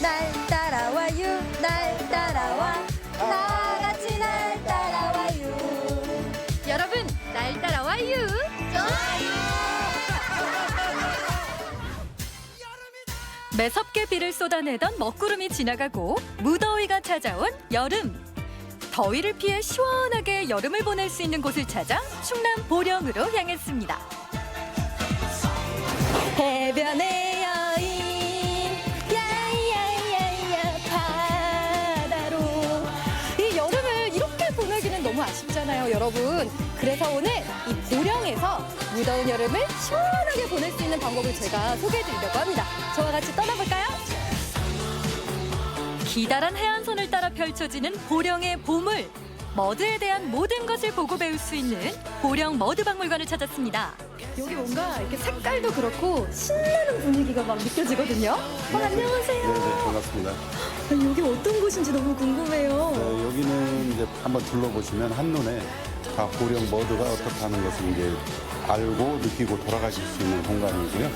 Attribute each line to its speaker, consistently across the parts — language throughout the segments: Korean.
Speaker 1: 날 따라와요 날 따라와 나같이 날 따라와요.
Speaker 2: 여러분, 날 따라와요.
Speaker 1: 좋아요.
Speaker 2: 매섭게 비를 쏟아내던 먹구름이 지나가고 무더위가 찾아온 여름. 더위를 피해 시원하게 여름을 보낼 수 있는 곳을 찾아 충남 보령으로 향했습니다.
Speaker 1: 해변의 여인 야야야야 바다로.
Speaker 2: 이 여름을 이렇게 보내기는 너무 아쉽잖아요, 여러분. 그래서 오늘 이 보령에서 무더운 여름을 시원하게 보낼 수 있는 방법을 제가 소개해드리려고 합니다. 저와 같이 떠나볼까요? 기다란 해안선을 따라 펼쳐지는 보령의 보물. 머드에 대한 모든 것을 보고 배울 수 있는 보령 머드박물관을 찾았습니다. 여기 뭔가 이렇게 색깔도 그렇고 신나는 분위기가 막 느껴지거든요. 안녕하세요.
Speaker 3: 네, 반갑습니다.
Speaker 2: 여기 어떤 곳인지 너무 궁금해요.
Speaker 3: 네, 여기는 이제 한번 둘러보시면 한눈에 다 보령 머드가 어떻게 하는 것을 이제 알고 느끼고 돌아가실 수 있는 공간이고요.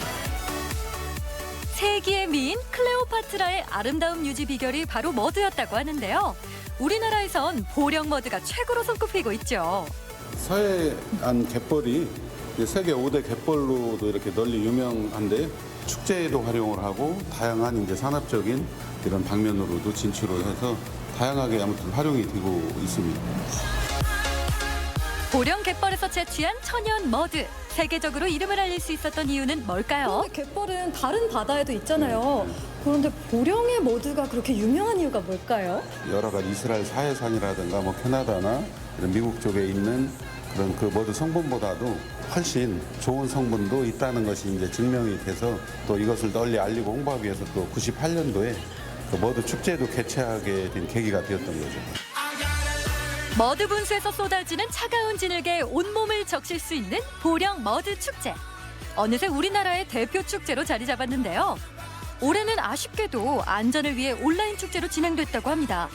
Speaker 2: 세기의 미인 클레오파트라의 아름다운 유지 비결이 바로 머드였다고 하는데요. 우리나라에선 보령 머드가 최고로 손꼽히고 있죠.
Speaker 3: 서해안 갯벌이 이제 세계 5대 갯벌로도 이렇게 널리 유명한데 축제에도 활용을 하고 다양한 이제 산업적인 이런 방면으로도 진출을 해서 다양하게 아무튼 활용이 되고 있습니다.
Speaker 2: 보령 갯벌에서 채취한 천연 머드. 세계적으로 이름을 알릴 수 있었던 이유는 뭘까요?
Speaker 4: 갯벌은 다른 바다에도 있잖아요. 그런데 보령의 머드가 그렇게 유명한 이유가 뭘까요?
Speaker 3: 여러 가지 이스라엘 사해상이라든가 뭐 캐나다나 이런 미국 쪽에 있는 그런 그 머드 성분보다도 훨씬 좋은 성분도 있다는 것이 이제 증명이 돼서 또 이것을 널리 알리고 홍보하기 위해서 또 98년도에 그 머드 축제도 개최하게 된 계기가 되었던 거죠.
Speaker 2: 머드 분수에서 쏟아지는 차가운 진흙에 온몸을 적실 수 있는 보령 머드 축제. 어느새 우리나라의 대표 축제로 자리 잡았는데요. 올해는 아쉽게도 안전을 위해 온라인 축제로 진행됐다고 합니다.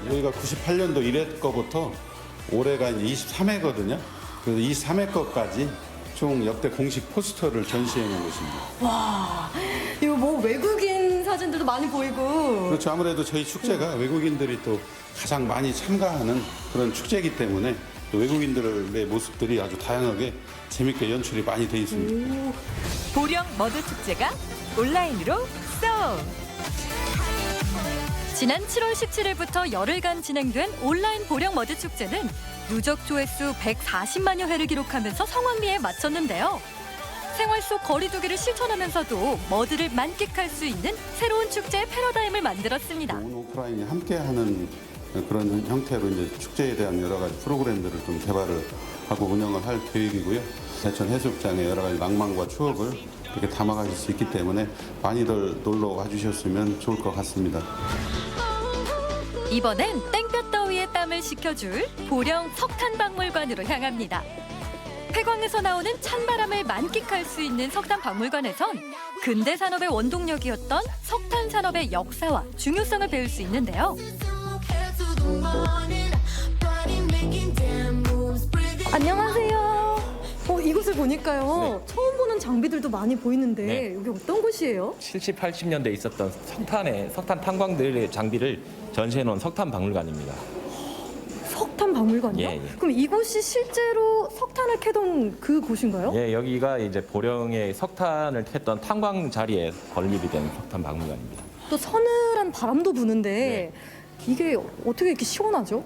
Speaker 3: 여기가 98년도 1회 거부터 올해가 이제 23회거든요. 그래서 23회 거까지 총 역대 공식 포스터를 전시해 놓은 것입니다.
Speaker 4: 와, 이거 뭐 외국인 사진들도 많이 보이고.
Speaker 3: 그렇죠. 아무래도 저희 축제가 외국인들이 또 가장 많이 참가하는 그런 축제이기 때문에 또 외국인들의 모습들이 아주 다양하게 재밌게 연출이 많이 돼 있습니다.
Speaker 2: 보령 머드 축제가 온라인으로 쏙! 지난 7월 17일부터 열흘간 진행된 온라인 보령 머드 축제는 누적 조회수 140만여 회를 기록하면서 성황리에 마쳤는데요. 생활 속 거리두기를 실천하면서도 머드를 만끽할 수 있는 새로운 축제의 패러다임을 만들었습니다.
Speaker 3: 온 오프라인이 함께하는 그런 형태로 이제 축제에 대한 여러 가지 프로그램들을 좀 개발을 하고 운영을 할 계획이고요. 대천 해수욕장의 여러 가지 낭만과 추억을 이렇게 담아가실 수 있기 때문에 많이들 놀러 와주셨으면 좋을 것 같습니다.
Speaker 2: 이번엔 땡볕 더위에 땀을 식혀줄 보령 석탄박물관으로 향합니다. 폐광에서 나오는 찬바람을 만끽할 수 있는 석탄박물관에선 근대 산업의 원동력이었던 석탄 산업의 역사와 중요성을 배울 수 있는데요.
Speaker 4: 안녕하세요. 이곳을 보니까요. 처음 보는 장비들도 많이 보이는데
Speaker 5: 네.
Speaker 4: 여기 어떤 곳이에요?
Speaker 5: 70, 80년대에 있었던 석탄 탄광들의 장비를 전시해 놓은 석탄 박물관입니다.
Speaker 4: 석탄 박물관이요?
Speaker 5: 예, 예.
Speaker 4: 그럼 이곳이 실제로 석탄을 캐던 그 곳인가요?
Speaker 5: 예, 여기가 이제 보령의 석탄을 캤던 탄광 자리에 건립이 된 석탄 박물관입니다.
Speaker 4: 또 서늘한 바람도 부는데
Speaker 5: 네.
Speaker 4: 이게 어떻게 이렇게 시원하죠?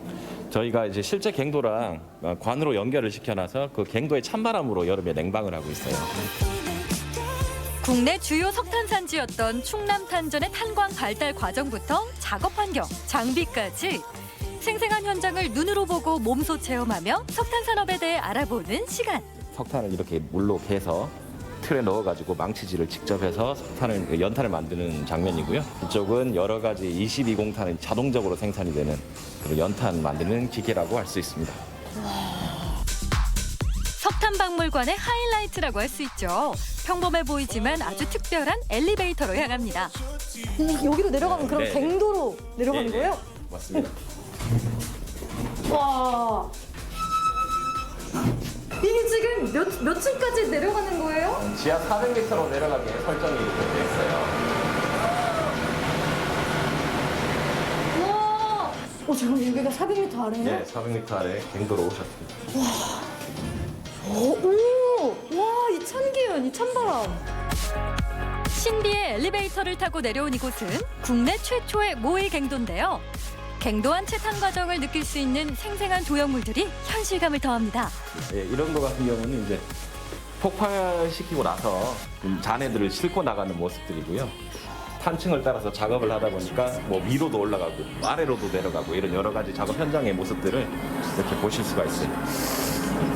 Speaker 5: 저희가 이제 실제 갱도랑 관으로 연결을 시켜놔서 그 갱도의 찬바람으로 여름에 냉방을 하고 있어요.
Speaker 2: 국내 주요 석탄 산지였던 충남 탄전의 탄광 발달 과정부터 작업 환경, 장비까지 생생한 현장을 눈으로 보고 몸소 체험하며 석탄 산업에 대해 알아보는 시간.
Speaker 5: 석탄을 이렇게 물로 개서 틀에 넣어가지고 망치질을 직접 해서 연탄을 만드는 장면이고요. 이쪽은 여러 가지 22공탄이 자동적으로 생산이 되는 그런 연탄 만드는 기계라고 할 수 있습니다.
Speaker 2: 석탄박물관의 하이라이트라고 할 수 있죠. 평범해 보이지만 아주 특별한 엘리베이터로 향합니다.
Speaker 4: 여기로 내려가면 그럼
Speaker 5: 네.
Speaker 4: 갱도로 내려가는
Speaker 5: 네,
Speaker 4: 거예요?
Speaker 5: 맞습니다.
Speaker 4: 와. 이게 지금 몇 층까지 내려가는 거예요?
Speaker 5: 지하 400m로 내려가게 설정이 되어 있어요.
Speaker 4: 잠깐 여기가 400m 아래예요?
Speaker 5: 네, 400m 아래 갱도로 오셨습니다.
Speaker 4: 와, 이 찬기운, 이 찬바람.
Speaker 2: 신비의 엘리베이터를 타고 내려온 이곳은 국내 최초의 모의 갱도인데요. 갱도한 채탄 과정을 느낄 수 있는 생생한 조형물들이 현실감을 더합니다.
Speaker 5: 예, 이런 거 같은 경우는 이제 폭발시키고 나서 잔해들을 싣고 나가는 모습들이고요. 탄층을 따라서 작업을 하다 보니까 뭐 위로도 올라가고 아래로도 내려가고 이런 여러 가지 작업 현장의 모습들을 이렇게 보실 수가 있어요.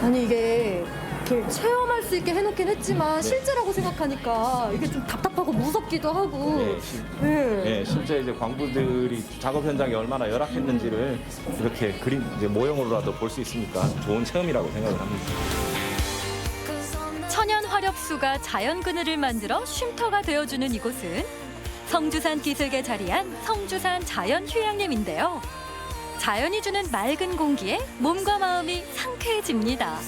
Speaker 4: 아니 이게 이렇게 체험할 수 있게 해놓긴 했지만 실제라고 생각하니까 이게 좀 답답하고 무섭기도 하고.
Speaker 5: 네, 실제 이제 광부들이 작업 현장이 얼마나 열악했는지를 이렇게 그림 이제 모형으로라도 볼 수 있으니까 좋은 체험이라고 생각을 합니다.
Speaker 2: 천연 화렵수가 자연 그늘을 만들어 쉼터가 되어주는 이곳은 성주산 기슭에 자리한 성주산 자연휴양림인데요. 자연이 주는 맑은 공기에 몸과 마음이 상쾌해집니다.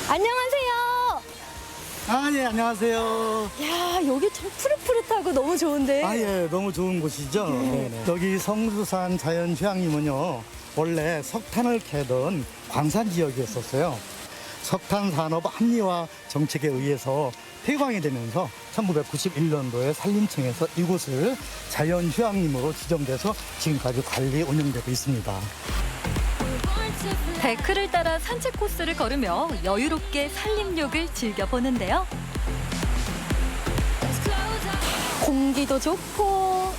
Speaker 1: 안녕하세요.
Speaker 6: 아, 예, 안녕하세요.
Speaker 4: 야, 여기 참 푸릇푸릇하고 너무 좋은데.
Speaker 6: 아, 예, 너무 좋은 곳이죠. 네네. 여기 성주산 자연휴양림은요, 원래 석탄을 캐던 광산 지역이었었어요. 석탄 산업 합리화 정책에 의해서 폐광이 되면서 1991년도에 산림청에서 이곳을 자연휴양림으로 지정돼서 지금까지 관리 운영되고 있습니다.
Speaker 2: 데크를 따라 산책 코스를 걸으며 여유롭게 산림욕을 즐겨보는데요.
Speaker 4: 공기도 좋고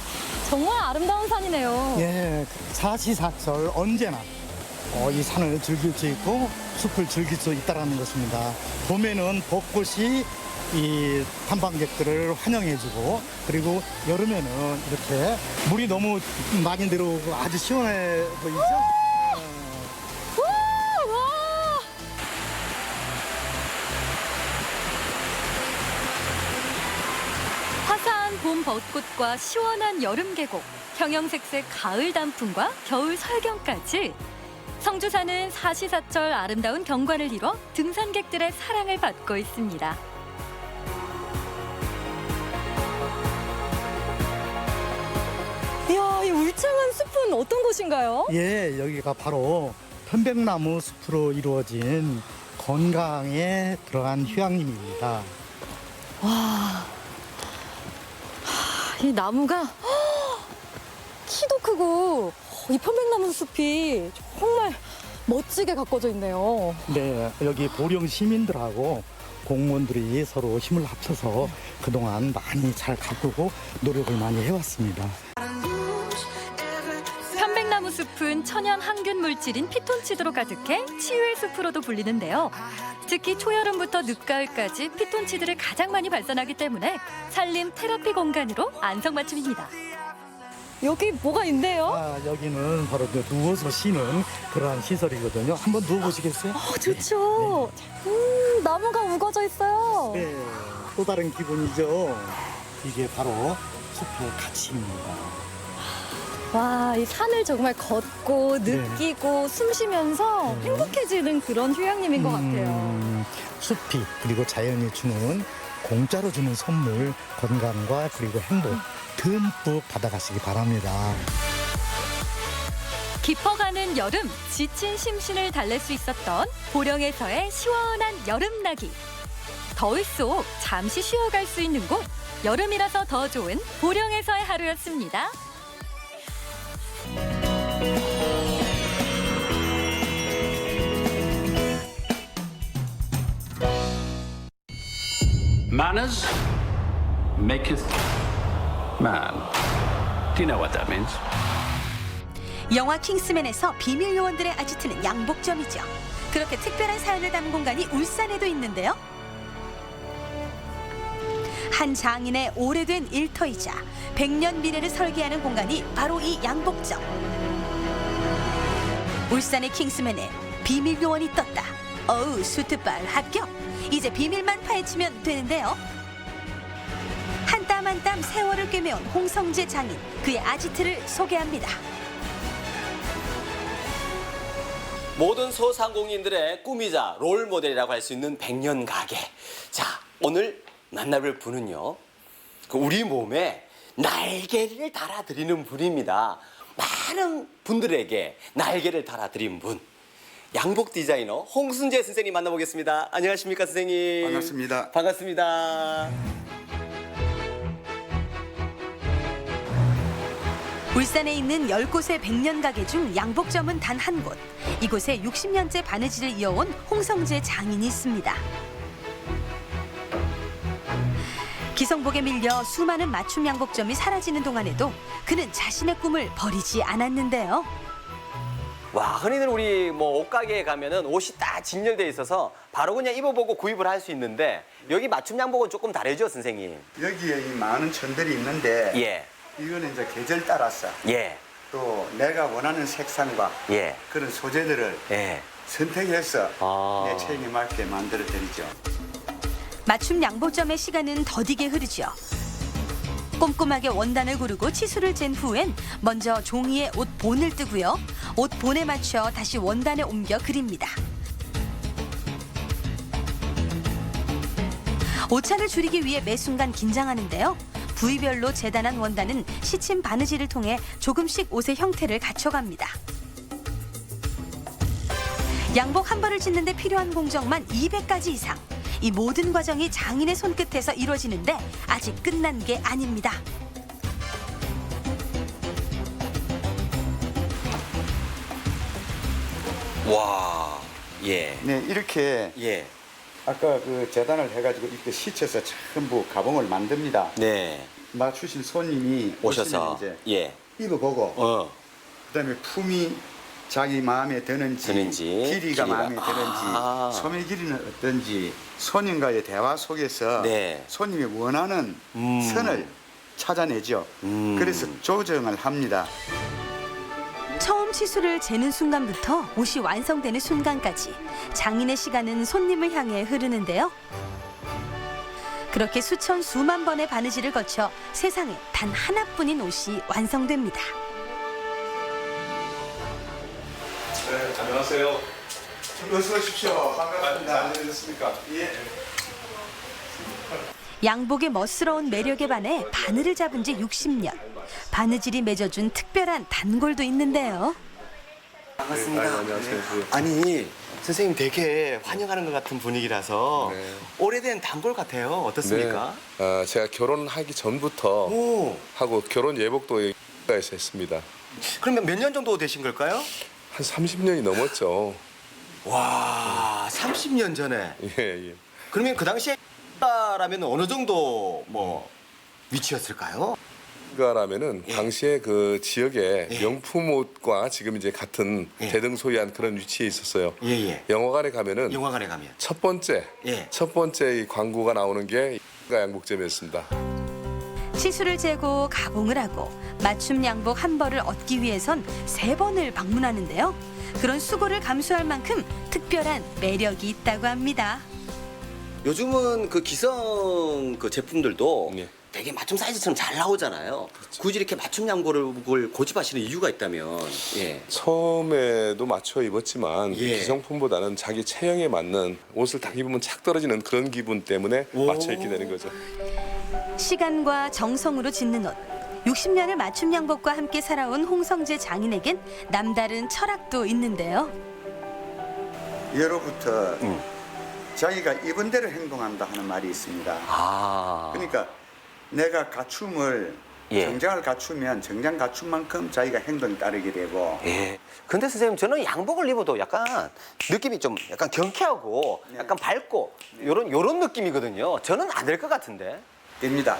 Speaker 4: 정말 아름다운 산이네요.
Speaker 6: 예, 사시사철 언제나 이 산을 즐길 수 있고 숲을 즐길 수 있다는 것입니다. 봄에는 벚꽃이 이 탐방객들을 환영해주고, 그리고 여름에는 이렇게 물이 너무 많이 내려오고 아주 시원해 보이죠?
Speaker 2: 화사한 봄 벚꽃과 시원한 여름 계곡, 형형색색 가을 단풍과 겨울 설경까지 성주산은 사시사철 아름다운 경관을 이뤄 등산객들의 사랑을 받고 있습니다.
Speaker 4: 이야, 이 울창한 숲은 어떤 곳인가요?
Speaker 6: 예, 여기가 바로 편백나무 숲으로 이루어진 건강에 들어간 휴양림입니다.
Speaker 4: 이 나무가 키도 크고 이 편백나무 숲이 정말 멋지게 가꿔져 있네요.
Speaker 6: 네, 여기 보령 시민들하고 공무원들이 서로 힘을 합쳐서 그동안 많이 잘 가꾸고 노력을 많이 해왔습니다.
Speaker 2: 편백나무 숲은 천연 항균 물질인 피톤치드로 가득해 치유의 숲으로도 불리는데요. 특히 초여름부터 늦가을까지 피톤치드를 가장 많이 발산하기 때문에 산림 테라피 공간으로 안성맞춤입니다.
Speaker 4: 여기 뭐가 있네요?
Speaker 6: 아, 여기는 바로 누워서 쉬는 그러한 시설이거든요. 한번 누워보시겠어요?
Speaker 4: 좋죠. 나무가 우거져 있어요.
Speaker 6: 네, 또 다른 기분이죠. 이게 바로 숲의 가치입니다.
Speaker 4: 와, 이 산을 정말 걷고 느끼고 숨 쉬면서 행복해지는 그런 휴양림인 것 같아요.
Speaker 6: 숲이 그리고 자연이 주는 공짜로 주는 선물, 건강과 그리고 행복 듬뿍 받아가시기 바랍니다.
Speaker 2: 깊어가는 여름, 지친 심신을 달랠 수 있었던 보령에서의 시원한 여름나기. 더위 속 잠시 쉬어갈 수 있는 곳, 여름이라서 더 좋은 보령에서의 하루였습니다.
Speaker 7: Manners maketh man. Do you know what that means?
Speaker 8: 영화 킹스맨에서 비밀 요원들의 아지트는 양복점이죠. 그렇게 특별한 사연을 담은 공간이 울산에도 있는데요. 한 장인의 오래된 일터이자 100년 미래를 설계하는 공간이 바로 이 양복점. 울산의 킹스맨에 비밀 요원이 떴다. 어우, 수트발 합격. 이제 비밀만 파헤치면 되는데요. 한 땀 한 땀 세월을 꿰매온 홍성재 장인, 그의 아지트를 소개합니다.
Speaker 9: 모든 소상공인들의 꿈이자 롤모델이라고 할 수 있는 100년 가게. 자, 오늘 만나볼 분은요, 우리 몸에 날개를 달아드리는 분입니다. 많은 분들에게 날개를 달아드린 분, 양복 디자이너 홍순재 선생님 만나보겠습니다. 안녕하십니까, 선생님?
Speaker 10: 반갑습니다.
Speaker 9: 반갑습니다.
Speaker 8: 울산에 있는 10곳의 백년 가게 중 양복점은 단 한 곳. 이곳에 60년째 바느질을 이어온 홍성재 장인이 있습니다. 기성복에 밀려 수많은 맞춤 양복점이 사라지는 동안에도 그는 자신의 꿈을 버리지 않았는데요.
Speaker 9: 와, 흔히들 우리 뭐 옷가게에 가면은 옷이 딱 진열돼 있어서 바로 그냥 입어보고 구입을 할 수 있는데 여기 맞춤 양복은 조금 다르죠, 선생님?
Speaker 10: 여기에 이 많은 천들이 있는데
Speaker 9: 예,
Speaker 10: 이거는 이제 계절 따라서
Speaker 9: 예,
Speaker 10: 또 내가 원하는 색상과
Speaker 9: 예,
Speaker 10: 그런 소재들을
Speaker 9: 예.
Speaker 10: 선택해서
Speaker 9: 아.
Speaker 10: 내 체형에 맞게 만들어 드리죠.
Speaker 8: 맞춤 양복점의 시간은 더디게 흐르죠. 꼼꼼하게 원단을 고르고 치수를 잰 후엔 먼저 종이에 옷 본을 뜨고요. 옷 본에 맞춰 다시 원단에 옮겨 그립니다. 오차를 줄이기 위해 매 순간 긴장하는데요. 부위별로 재단한 원단은 시침 바느질을 통해 조금씩 옷의 형태를 갖춰갑니다. 양복 한 벌을 짓는데 필요한 공정만 200가지 이상. 이 모든 과정이 장인의 손끝에서 이루어지는데 아직 끝난 게 아닙니다.
Speaker 9: 와, 예,
Speaker 10: 네, 이렇게
Speaker 9: 예,
Speaker 10: 아까 그 재단을 해가지고 이렇게 시쳐서 전부 가봉을 만듭니다.
Speaker 9: 네.
Speaker 10: 맞추신 손님이
Speaker 9: 오셔서,
Speaker 10: 오시면 이제
Speaker 9: 예,
Speaker 10: 입어보고 그다음에 품이 자기 마음에 드는지, 길이가
Speaker 9: 길이가.
Speaker 10: 마음에 드는지,
Speaker 9: 아.
Speaker 10: 소매 길이는 어떤지 손님과의 대화 속에서
Speaker 9: 네.
Speaker 10: 손님이 원하는 선을 찾아내죠. 그래서 조정을 합니다.
Speaker 8: 처음 치수를 재는 순간부터 옷이 완성되는 순간까지 장인의 시간은 손님을 향해 흐르는데요. 그렇게 수천 수만 번의 바느질을 거쳐 세상에 단 하나뿐인 옷이 완성됩니다.
Speaker 11: 네, 안녕하세요.
Speaker 10: 어서 오십시오. 반갑습니다.
Speaker 11: 안녕하셨습니까?
Speaker 10: 예.
Speaker 8: 양복의 멋스러운 매력에 반해 바늘을 잡은 지 60년. 바느질이 맺어준 특별한 단골도 있는데요.
Speaker 9: 반갑습니다.
Speaker 11: 네, 안녕하세요.
Speaker 9: 아니, 선생님 되게 환영하는 것 같은 분위기라서
Speaker 11: 네.
Speaker 9: 오래된 단골 같아요. 어떻습니까?
Speaker 11: 제가 결혼하기 전부터
Speaker 9: 오,
Speaker 11: 하고 결혼 예복도 여기서 했습니다.
Speaker 9: 그러면 몇 년 정도 되신 걸까요?
Speaker 11: 한 30년이 넘었죠.
Speaker 9: 와, 30년 전에.
Speaker 11: 예.
Speaker 9: 그러면 그 당시에 라면 어느 정도 뭐 위치였을까요?
Speaker 11: 라면은 당시에 그 지역의
Speaker 9: 예.
Speaker 11: 명품 옷과 지금 이제 같은
Speaker 9: 예.
Speaker 11: 대등소이한 그런 위치에 있었어요.
Speaker 9: 예.
Speaker 11: 영화관에 가면은
Speaker 9: 영화관에 가면.
Speaker 11: 첫 번째 이 광고가 나오는 게 양복점이었습니다.
Speaker 8: 치수를 재고 가공을 하고 맞춤 양복 한 벌을 얻기 위해선 3번을 방문하는데요. 그런 수고를 감수할 만큼 특별한 매력이 있다고 합니다.
Speaker 9: 요즘은 그 기성 그 제품들도
Speaker 11: 예.
Speaker 9: 되게 맞춤 사이즈처럼 잘 나오잖아요. 굳이 이렇게 맞춤 양복을 고집하시는 이유가 있다면, 예.
Speaker 11: 처음에도 맞춰 입었지만
Speaker 9: 예.
Speaker 11: 기성품보다는 자기 체형에 맞는 옷을 딱 입으면 착 떨어지는 그런 기분 때문에 맞춰 입게 되는 거죠.
Speaker 8: 시간과 정성으로 짓는 옷. 60년을 맞춤 양복과 함께 살아온 홍성재 장인에겐 남다른 철학도 있는데요.
Speaker 10: 예로부터 자기가 입은 대로 행동한다 하는 말이 있습니다.
Speaker 9: 아.
Speaker 10: 그러니까 내가 갖춤을
Speaker 9: 예.
Speaker 10: 정장을 갖추면 정장 갖춘 만큼 자기가 행동이 따르게 되고
Speaker 9: 예. 근데 선생님, 저는 양복을 입어도 약간 느낌이 좀 약간 경쾌하고 약간 밝고 요런 느낌이거든요. 저는 안 될 것 같은데.
Speaker 10: 됩니다.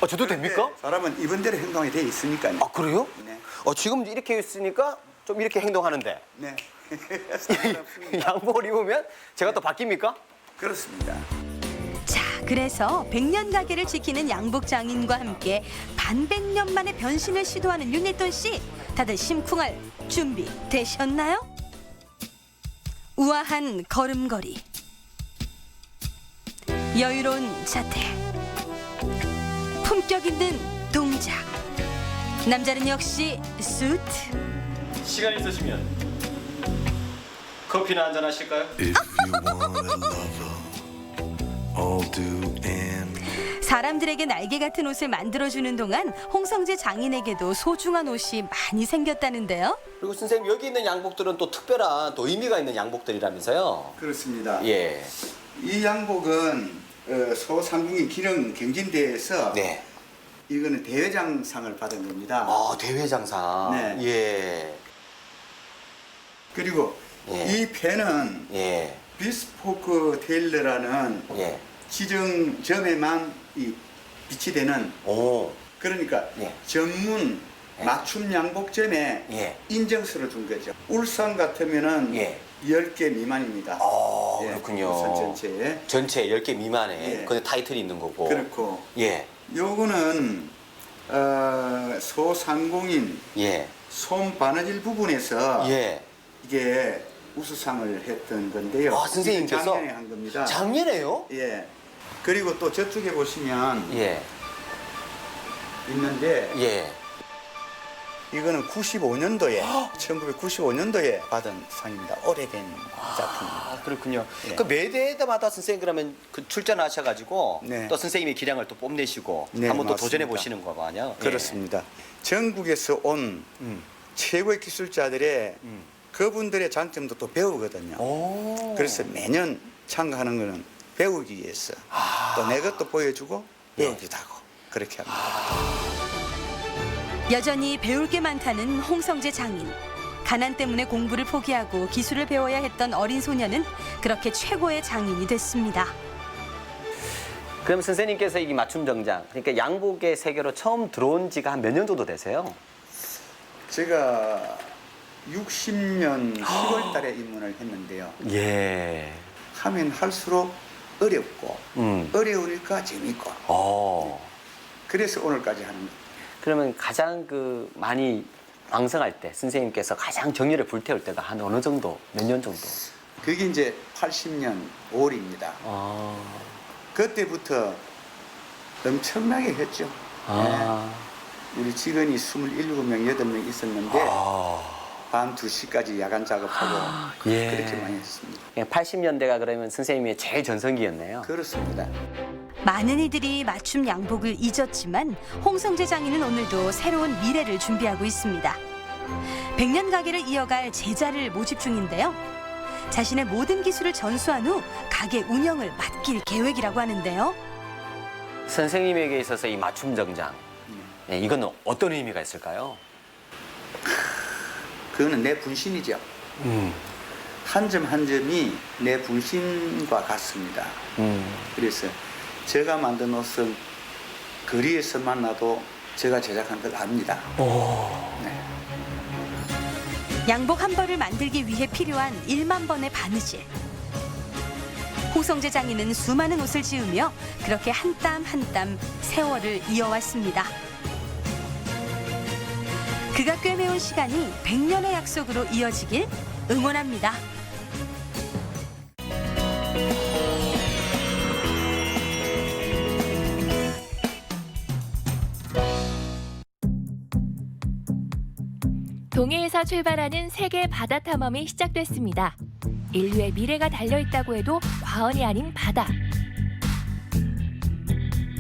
Speaker 9: 저도 됩니까?
Speaker 10: 사람은 입은 대로 행동이 돼 있으니까요.
Speaker 9: 아, 그래요?
Speaker 10: 네.
Speaker 9: 지금 이렇게 있으니까 좀 이렇게 행동하는데.
Speaker 10: 네.
Speaker 9: 양복을 입으면 제가 또 바뀝니까?
Speaker 10: 그렇습니다.
Speaker 8: 자, 그래서 100년 가게를 지키는 양복 장인과 함께 반백년 만에 변신을 시도하는 윤일돈 씨. 다들 심쿵할 준비 되셨나요? 우아한 걸음걸이, 여유로운 자태, 품격 있는 동작. 남자는 역시 수트.
Speaker 9: 시간 있으시면 커피나 한잔 하실까요?
Speaker 8: 사람들에게 날개 같은 옷을 만들어주는 동안 홍성재 장인에게도 소중한 옷이 많이 생겼다는데요.
Speaker 9: 그리고 선생님 여기 있는 양복들은 또 특별한 또 의미가 있는 양복들이라면서요?
Speaker 10: 그렇습니다.
Speaker 9: 예.
Speaker 10: 이 양복은 소상공인 기능 경진대회에서
Speaker 9: 네.
Speaker 10: 이거는 대회장상을 받은 겁니다.
Speaker 9: 아, 대회장상.
Speaker 10: 네.
Speaker 9: 예.
Speaker 10: 그리고
Speaker 9: 예.
Speaker 10: 이 펜은
Speaker 9: 예.
Speaker 10: 비스포크 테일러라는
Speaker 9: 예.
Speaker 10: 지정점에만 이 비치되는
Speaker 9: 오.
Speaker 10: 그러니까
Speaker 9: 예.
Speaker 10: 전문
Speaker 9: 예.
Speaker 10: 맞춤 양복점에
Speaker 9: 예.
Speaker 10: 인증서를 준 거죠. 울산 같으면은
Speaker 9: 예.
Speaker 10: 10개 미만입니다.
Speaker 9: 아,
Speaker 10: 예,
Speaker 9: 그렇군요.
Speaker 10: 울산 전체에.
Speaker 9: 전체 10개 미만에
Speaker 10: 예.
Speaker 9: 근데 타이틀이 있는 거고.
Speaker 10: 그렇고
Speaker 9: 예.
Speaker 10: 요거는 소상공인
Speaker 9: 예.
Speaker 10: 손 바느질 부분에서
Speaker 9: 예.
Speaker 10: 이게 우수상을 했던 건데요.
Speaker 9: 아, 선생님께서?
Speaker 10: 작년에 한 겁니다.
Speaker 9: 작년에요?
Speaker 10: 예. 그리고 또 저쪽에 보시면
Speaker 9: 예.
Speaker 10: 있는데
Speaker 9: 예.
Speaker 10: 이거는 95년도에 1995년도에 받은 상입니다. 오래된 작품.
Speaker 9: 아, 그렇군요.
Speaker 10: 예.
Speaker 9: 그 매대마다 선생님 그러면 그 출전하셔가지고
Speaker 10: 네.
Speaker 9: 또 선생님의 기량을 또 뽐내시고
Speaker 10: 네,
Speaker 9: 한번 또
Speaker 10: 맞습니다.
Speaker 9: 도전해 보시는 거 아니요?
Speaker 10: 그렇습니다. 전국에서 온 최고의 기술자들의 그분들의 장점도 또 배우거든요.
Speaker 9: 오.
Speaker 10: 그래서 매년 참가하는 거는 배우기 위해서 또 내 것도 보여주고 배우기도 하고 그렇게 합니다.
Speaker 8: 여전히 배울 게 많다는 홍성재 장인. 가난 때문에 공부를 포기하고 기술을 배워야 했던 어린 소녀는 그렇게 최고의 장인이 됐습니다.
Speaker 9: 그럼 선생님께서 이 맞춤 정장, 그러니까 양복의 세계로 처음 들어온 지가 한 몇 년 정도 되세요?
Speaker 10: 제가 60년 10월 달에 입문을 했는데요.
Speaker 9: 예.
Speaker 10: 하면 할수록 어렵고 어려우니까 재밌고 그래서 오늘까지 하는 거예요.
Speaker 9: 그러면 가장 그 많이 왕성할 때 선생님께서 가장 정열을 불태울 때가 한 어느 정도, 몇 년 정도?
Speaker 10: 그게 이제 80년 5월입니다. 그때부터 엄청나게 했죠. 네. 우리 직원이 27명, 8명 있었는데 밤 2시까지 야간 작업하고
Speaker 9: 예.
Speaker 10: 그렇게 많이 했습니다.
Speaker 9: 80년대가 그러면 선생님의 제일 전성기였네요.
Speaker 10: 그렇습니다.
Speaker 8: 많은 이들이 맞춤 양복을 잊었지만 홍성재 장인은 오늘도 새로운 미래를 준비하고 있습니다. 100년 가게를 이어갈 제자를 모집 중인데요. 자신의 모든 기술을 전수한 후 가게 운영을 맡길 계획이라고 하는데요.
Speaker 9: 선생님에게 있어서 이 맞춤 정장, 이건 어떤 의미가 있을까요?
Speaker 10: 그거는 내 분신이죠. 한 점 한 점이 내 분신과 같습니다. 그래서 제가 만든 옷은 거리에서 만나도 제가 제작한 걸 압니다. 네.
Speaker 8: 양복 한 벌을 만들기 위해 필요한 1만 번의 바느질. 홍성재 장인은 수많은 옷을 지으며 그렇게 한 땀 한 땀 세월을 이어왔습니다. 그가 꿰매온 시간이 100년의 약속으로 이어지길 응원합니다.
Speaker 1: 동해에서 출발하는 세계 바다 탐험이 시작됐습니다. 인류의 미래가 달려있다고 해도 과언이 아닌 바다.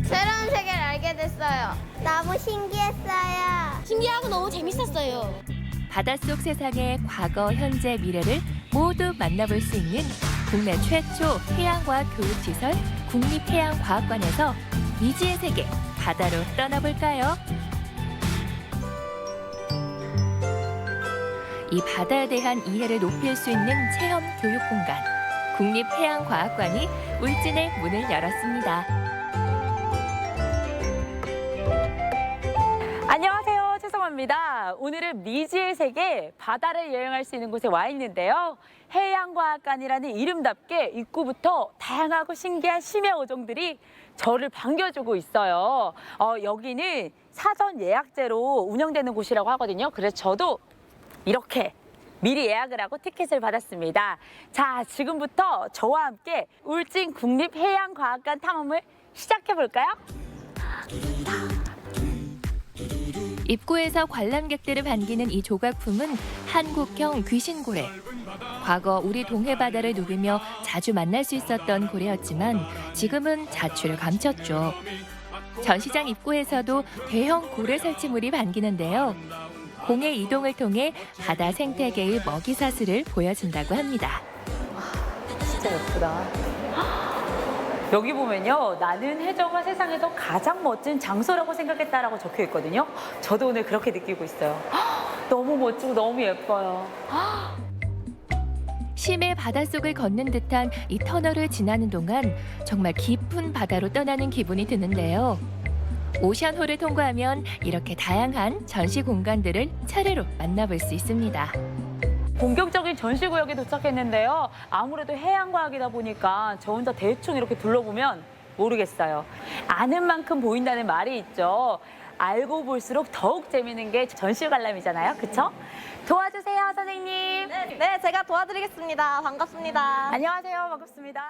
Speaker 12: 새로운 세계를 알게 됐어요. 너무 신기했어요. 신기하고 너무 재밌었어요.
Speaker 1: 바닷속 세상의 과거, 현재, 미래를 모두 만나볼 수 있는 국내 최초 해양과학 교육시설 국립해양과학관에서 미지의 세계, 바다로 떠나볼까요? 이 바다에 대한 이해를 높일 수 있는 체험 교육 공간, 국립해양과학관이 울진의 문을 열었습니다.
Speaker 13: 안녕하세요, 최성화입니다. 오늘은 미지의 세계 바다를 여행할 수 있는 곳에 와 있는데요. 해양과학관이라는 이름답게 입구부터 다양하고 신기한 심해 어종들이 저를 반겨주고 있어요. 여기는 사전 예약제로 운영되는 곳이라고 하거든요. 그래서 저도 이렇게 미리 예약을 하고 티켓을 받았습니다. 자, 지금부터 저와 함께 울진 국립해양과학관 탐험을 시작해볼까요?
Speaker 1: 입구에서 관람객들을 반기는 이 조각품은 한국형 귀신고래. 과거 우리 동해 바다를 누비며 자주 만날 수 있었던 고래였지만 지금은 자취를 감췄죠. 전시장 입구에서도 대형 고래 설치물이 반기는데요. 공의 이동을 통해 바다 생태계의 먹이사슬을 보여준다고 합니다.
Speaker 13: 진짜 예쁘다. 여기 보면요. 나는 해저가 세상에서 가장 멋진 장소라고 생각했다라고 적혀 있거든요. 저도 오늘 그렇게 느끼고 있어요. 너무 멋지고 너무 예뻐요.
Speaker 1: 심해 바닷속을 걷는 듯한 이 터널을 지나는 동안 정말 깊은 바다로 떠나는 기분이 드는데요. 오션홀을 통과하면 이렇게 다양한 전시 공간들을 차례로 만나볼 수 있습니다.
Speaker 13: 본격적인 전시구역에 도착했는데요. 아무래도 해양과학이다 보니까 저 혼자 대충 이렇게 둘러보면 모르겠어요. 아는 만큼 보인다는 말이 있죠. 알고 볼수록 더욱 재미있는 게 전시 관람이잖아요. 그쵸? 도와주세요, 선생님.
Speaker 4: 네, 제가 도와드리겠습니다. 반갑습니다.
Speaker 13: 안녕하세요. 반갑습니다.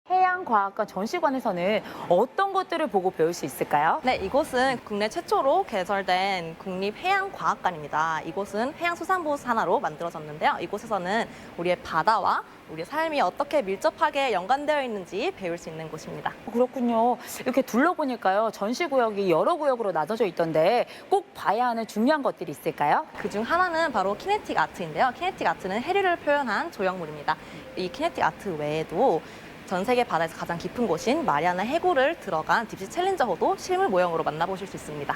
Speaker 13: 해양과학관 전시관에서는 어떤 것들을 보고 배울 수 있을까요?
Speaker 4: 네, 이곳은 국내 최초로 개설된 국립해양과학관입니다. 이곳은 해양수산부 산하로 만들어졌는데요. 이곳에서는 우리의 바다와 우리의 삶이 어떻게 밀접하게 연관되어 있는지 배울 수 있는 곳입니다.
Speaker 13: 그렇군요. 이렇게 둘러보니까요. 전시구역이 여러 구역으로 나눠져 있던데 꼭 봐야 하는 중요한 것들이 있을까요?
Speaker 4: 그중 하나는 바로 키네틱 아트인데요. 키네틱 아트는 해류를 표현한 조형물입니다. 이 키네틱 아트 외에도 전 세계 바다에서 가장 깊은 곳인 마리아나 해구를 들어간 딥시 챌린저호도 실물 모형으로 만나보실 수 있습니다.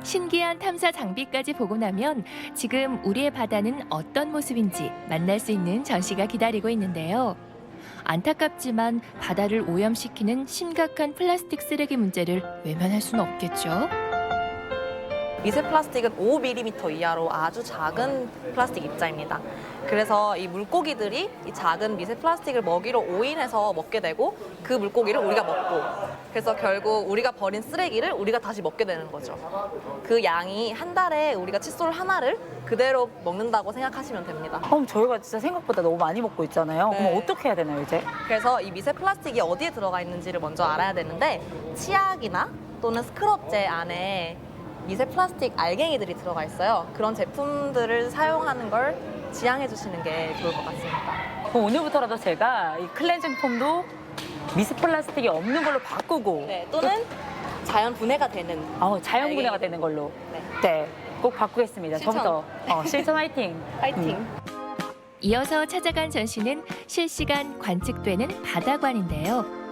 Speaker 1: 신기한 탐사 장비까지 보고 나면 지금 우리의 바다는 어떤 모습인지 만날 수 있는 전시가 기다리고 있는데요. 안타깝지만 바다를 오염시키는 심각한 플라스틱 쓰레기 문제를 외면할 수는 없겠죠.
Speaker 4: 미세 플라스틱은 5mm 이하로 아주 작은 플라스틱 입자입니다. 그래서 이 물고기들이 이 작은 미세 플라스틱을 먹이로 오인해서 먹게 되고 그 물고기를 우리가 먹고 그래서 결국 우리가 버린 쓰레기를 우리가 다시 먹게 되는 거죠. 그 양이 한 달에 우리가 칫솔 하나를 그대로 먹는다고 생각하시면 됩니다.
Speaker 13: 그럼 저희가 진짜 생각보다 너무 많이 먹고 있잖아요.
Speaker 4: 네.
Speaker 13: 그럼 어떻게 해야 되나요, 이제?
Speaker 4: 그래서 이 미세 플라스틱이 어디에 들어가 있는지를 먼저 알아야 되는데 치약이나 또는 스크럽제 안에 미세 플라스틱 알갱이들이 들어가 있어요. 그런 제품들을 사용하는 걸 지양해 주시는 게 좋을 것 같습니다.
Speaker 13: 그럼 오늘부터라도 제가 이 클렌징 폼도 미세 플라스틱이 없는 걸로 바꾸고
Speaker 4: 네, 또는 자연 분해가 되는
Speaker 13: 자연 분해가 되는 걸로 네, 꼭 바꾸겠습니다.
Speaker 4: 실천.
Speaker 13: 저부터 실천 화이팅!
Speaker 4: 파이팅!
Speaker 1: 이어서 찾아간 전시는 실시간 관측되는 바다관인데요.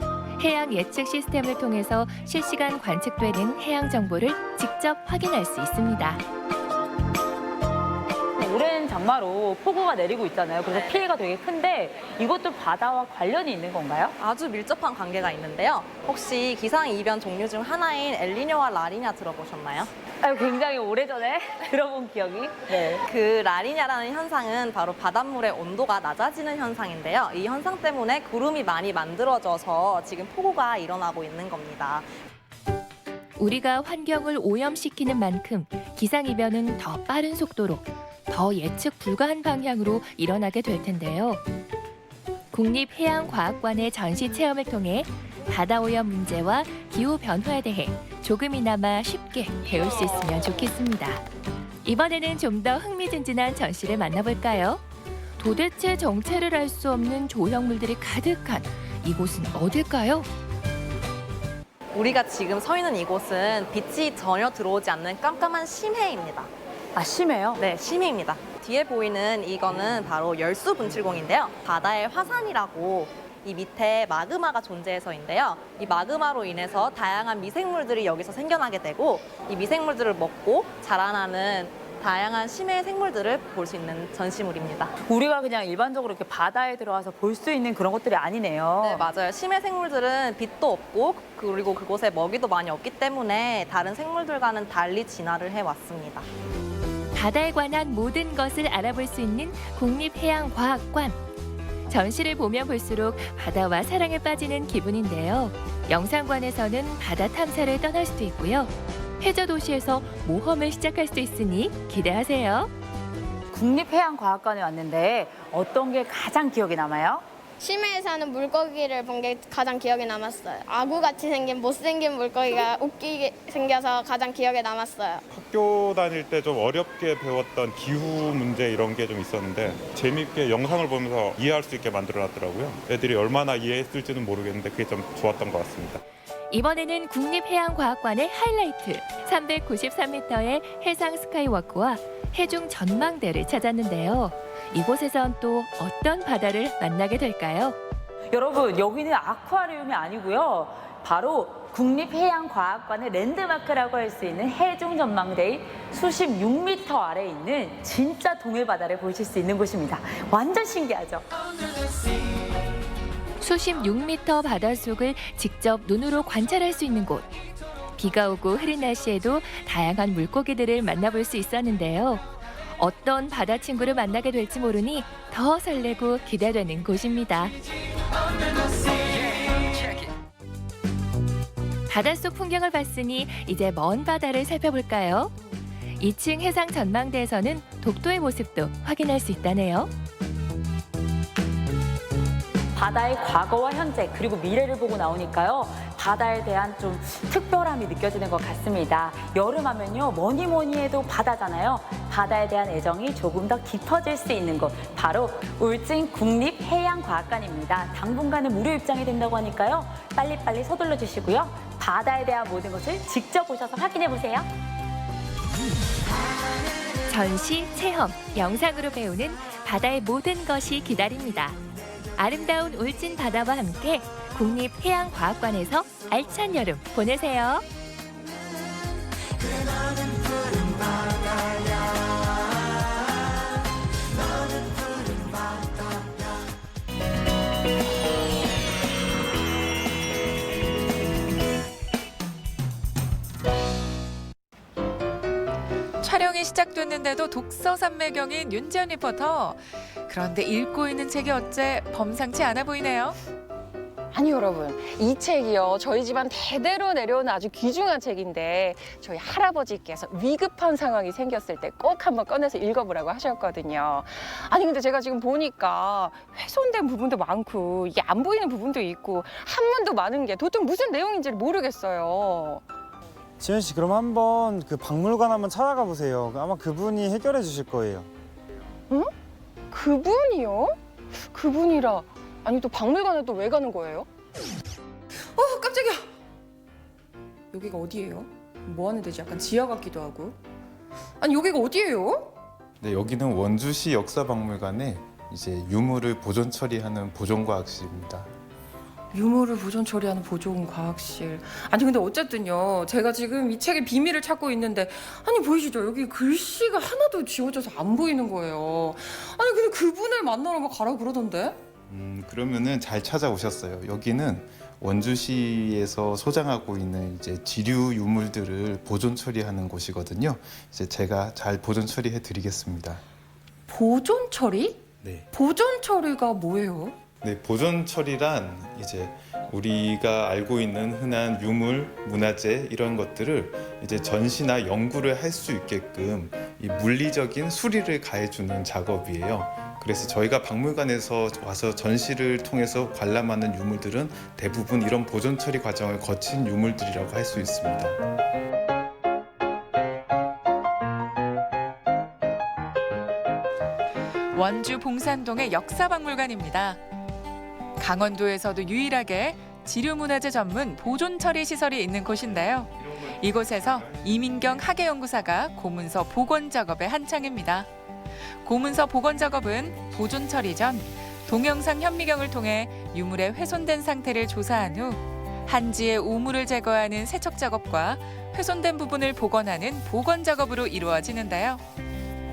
Speaker 1: 해양 예측 시스템을 통해서 실시간 관측되는 해양 정보를 직접 확인할 수 있습니다.
Speaker 13: 오랜 장마로 폭우가 내리고 있잖아요. 그래서 피해가 되게 큰데 이것도 바다와 관련이 있는 건가요?
Speaker 4: 아주 밀접한 관계가 있는데요. 혹시 기상이변 종류 중 하나인 엘니뇨와 라니냐 들어보셨나요?
Speaker 13: 굉장히 오래전에 들어본 기억이. 네.
Speaker 4: 그 라니냐라는 현상은 바로 바닷물의 온도가 낮아지는 현상인데요. 이 현상 때문에 구름이 많이 만들어져서 지금 폭우가 일어나고 있는 겁니다.
Speaker 1: 우리가 환경을 오염시키는 만큼 기상이변은 더 빠른 속도로 더 예측 불가한 방향으로 일어나게 될 텐데요. 국립해양과학관의 전시 체험을 통해 바다오염 문제와 기후변화에 대해 조금이나마 쉽게 배울 수 있으면 좋겠습니다. 이번에는 좀 더 흥미진진한 전시를 만나볼까요? 도대체 정체를 알 수 없는 조형물들이 가득한 이곳은 어딜까요?
Speaker 4: 우리가 지금 서 있는 이곳은 빛이 전혀 들어오지 않는 깜깜한 심해입니다.
Speaker 13: 심해요?
Speaker 4: 네, 심해입니다. 뒤에 보이는 이거는 바로 열수 분출공인데요. 바다의 화산이라고 이 밑에 마그마가 존재해서인데요. 이 마그마로 인해서 다양한 미생물들이 여기서 생겨나게 되고 이 미생물들을 먹고 자라나는 다양한 심해 생물들을 볼 수 있는 전시물입니다.
Speaker 13: 우리가 그냥 일반적으로 이렇게 바다에 들어가서 볼 수 있는 그런 것들이 아니네요.
Speaker 4: 네, 맞아요. 심해 생물들은 빛도 없고 그리고 그곳에 먹이도 많이 없기 때문에 다른 생물들과는 달리 진화를 해왔습니다.
Speaker 1: 바다에 관한 모든 것을 알아볼 수 있는 국립해양과학관. 전시를 보면 볼수록 바다와 사랑에 빠지는 기분인데요. 영상관에서는 바다 탐사를 떠날 수도 있고요. 해저 도시에서 모험을 시작할 수 있으니 기대하세요.
Speaker 13: 국립해양과학관에 왔는데 어떤 게 가장 기억에 남아요?
Speaker 12: 심해에 사는 물고기를 본 게 가장 기억에 남았어요. 아구같이 생긴 못생긴 물고기가 웃기게 생겨서 가장 기억에 남았어요.
Speaker 14: 학교 다닐 때 좀 어렵게 배웠던 기후 문제 이런 게 좀 있었는데 재미있게 영상을 보면서 이해할 수 있게 만들어놨더라고요. 애들이 얼마나 이해했을지는 모르겠는데 그게 좀 좋았던 것 같습니다.
Speaker 1: 이번에는 국립해양과학관의 하이라이트 393m의 해상 스카이워크와 해중 전망대를 찾았는데요. 이곳에선 또 어떤 바다를 만나게 될까요?
Speaker 13: 여러분, 여기는 아쿠아리움이 아니고요. 바로 국립해양과학관의 랜드마크라고 할 수 있는 해중 전망대의 수심 6m 아래에 있는 진짜 동해 바다를 보실 수 있는 곳입니다. 완전 신기하죠?
Speaker 1: 수심 6m 바닷속을 직접 눈으로 관찰할 수 있는 곳. 비가 오고 흐린 날씨에도 다양한 물고기들을 만나볼 수 있었는데요. 어떤 바다 친구를 만나게 될지 모르니 더 설레고 기대되는 곳입니다. 바닷속 풍경을 봤으니 이제 먼 바다를 살펴볼까요? 2층 해상 전망대에서는 독도의 모습도 확인할 수 있다네요.
Speaker 13: 바다의 과거와 현재 그리고 미래를 보고 나오니까요. 바다에 대한 좀 특별함이 느껴지는 것 같습니다. 여름하면요. 뭐니 해도 바다잖아요. 바다에 대한 애정이 조금 더 깊어질 수 있는 곳. 바로 울진 국립해양과학관입니다. 당분간은 무료 입장이 된다고 하니까요. 빨리빨리 서둘러 주시고요. 바다에 대한 모든 것을 직접 오셔서 확인해 보세요.
Speaker 1: 전시, 체험, 영상으로 배우는 바다의 모든 것이 기다립니다. 아름다운 울진 바다와 함께 국립해양과학관에서 알찬 여름 보내세요.
Speaker 15: 촬영이 시작됐는데도 독서 산매경인 윤지연 리포터. 그런데 읽고 있는 책이 어째 범상치 않아 보이네요.
Speaker 16: 아니 여러분, 이 책이요. 저희 집안 대대로 내려오는 아주 귀중한 책인데 저희 할아버지께서 위급한 상황이 생겼을 때 꼭 한번 꺼내서 읽어보라고 하셨거든요. 아니 근데 제가 지금 보니까 훼손된 부분도 많고 이게 안 보이는 부분도 있고 한문도 많은 게 도대체 무슨 내용인지를 모르겠어요.
Speaker 17: 지현 씨, 그럼 한번 그 박물관 한번 찾아가 보세요. 아마 그분이 해결해 주실 거예요.
Speaker 16: 응? 그분이요? 그분이라. 아니 또 박물관에 또 왜 가는 거예요?
Speaker 18: 깜짝이야. 여기가 어디예요? 뭐 하는 데지? 약간 지하 같기도 하고. 아니 여기가 어디예요?
Speaker 19: 네, 여기는 원주시 역사박물관에 이제 유물을 보존 처리하는 보존과학실입니다.
Speaker 18: 유물을 보존 처리하는 보존과학실. 아니 근데 어쨌든요. 제가 지금 이 책의 비밀을 찾고 있는데 아니 보이시죠? 여기 글씨가 하나도 지워져서 안 보이는 거예요. 아니 근데 그분을 만나러 가라고 그러던데?
Speaker 19: 그러면은 잘 찾아오셨어요. 여기는 원주시에서 소장하고 있는 이제 지류 유물들을 보존 처리하는 곳이거든요. 이제 제가 잘 보존 처리해 드리겠습니다.
Speaker 18: 보존 처리?
Speaker 19: 네.
Speaker 18: 보존 처리가 뭐예요?
Speaker 19: 네, 보존 처리란 이제 우리가 알고 있는 흔한 유물, 문화재 이런 것들을 이제 전시나 연구를 할 수 있게끔 이 물리적인 수리를 가해주는 작업이에요. 그래서 저희가 박물관에서 와서 전시를 통해서 관람하는 유물들은 대부분 이런 보존 처리 과정을 거친 유물들이라고 할 수 있습니다.
Speaker 15: 원주 봉산동의 역사박물관입니다. 강원도에서도 유일하게 지류문화재 전문 보존 처리 시설이 있는 곳인데요. 이곳에서 이민경 학예연구사가 고문서 복원 작업에 한창입니다. 고문서 복원 작업은 보존 처리 전 동영상 현미경을 통해 유물의 훼손된 상태를 조사한 후 한지의 오물을 제거하는 세척 작업과 훼손된 부분을 복원하는 복원 작업으로 이루어지는데요.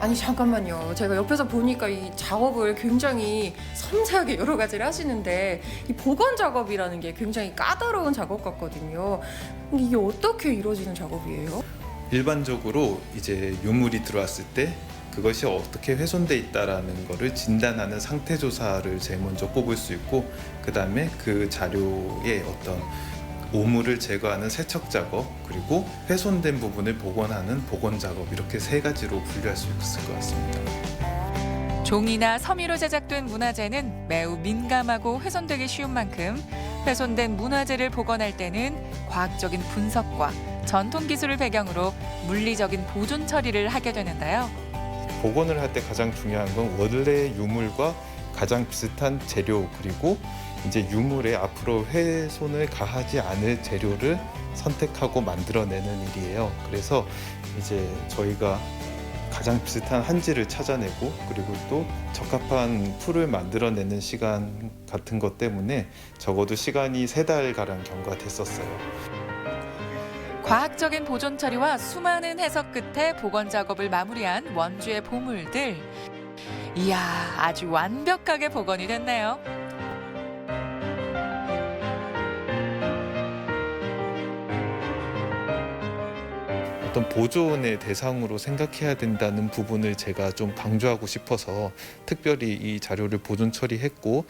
Speaker 18: 아니 잠깐만요. 제가 옆에서 보니까 이 작업을 굉장히 섬세하게 여러 가지를 하시는데 이 복원 작업이라는 게 굉장히 까다로운 작업 같거든요. 근데 이게 어떻게 이루어지는 작업이에요?
Speaker 19: 일반적으로 이제 유물이 들어왔을 때 그것이 어떻게 훼손돼 있다라는 거를 진단하는 상태 조사를 제일 먼저 꼽을 수 있고, 그 다음에 그 자료의 어떤 오물을 제거하는 세척 작업, 그리고 훼손된 부분을 복원하는 복원 작업, 이렇게 세 가지로 분류할 수 있을 것 같습니다.
Speaker 15: 종이나 섬유로 제작된 문화재는 매우 민감하고 훼손되기 쉬운 만큼 훼손된 문화재를 복원할 때는 과학적인 분석과 전통 기술을 배경으로 물리적인 보존 처리를 하게 되는데요.
Speaker 19: 복원을 할 때 가장 중요한 건 원래 유물과 가장 비슷한 재료, 그리고 이제 유물에 앞으로 훼손을 가하지 않을 재료를 선택하고 만들어내는 일이에요. 그래서 이제 저희가 가장 비슷한 한지를 찾아내고 그리고 또 적합한 풀을 만들어내는 시간 같은 것 때문에 적어도 시간이 3달가량 경과됐었어요.
Speaker 15: 과학적인 보존 처리와 수많은 해석 끝에 복원 작업을 마무리한 원주의 보물들. 이야, 아주 완벽하게 복원이 됐네요.
Speaker 19: 어떤 보존의 대상으로 생각해야 된다는 부분을 제가 좀 강조하고 싶어서 특별히 이 자료를 보존 처리했고,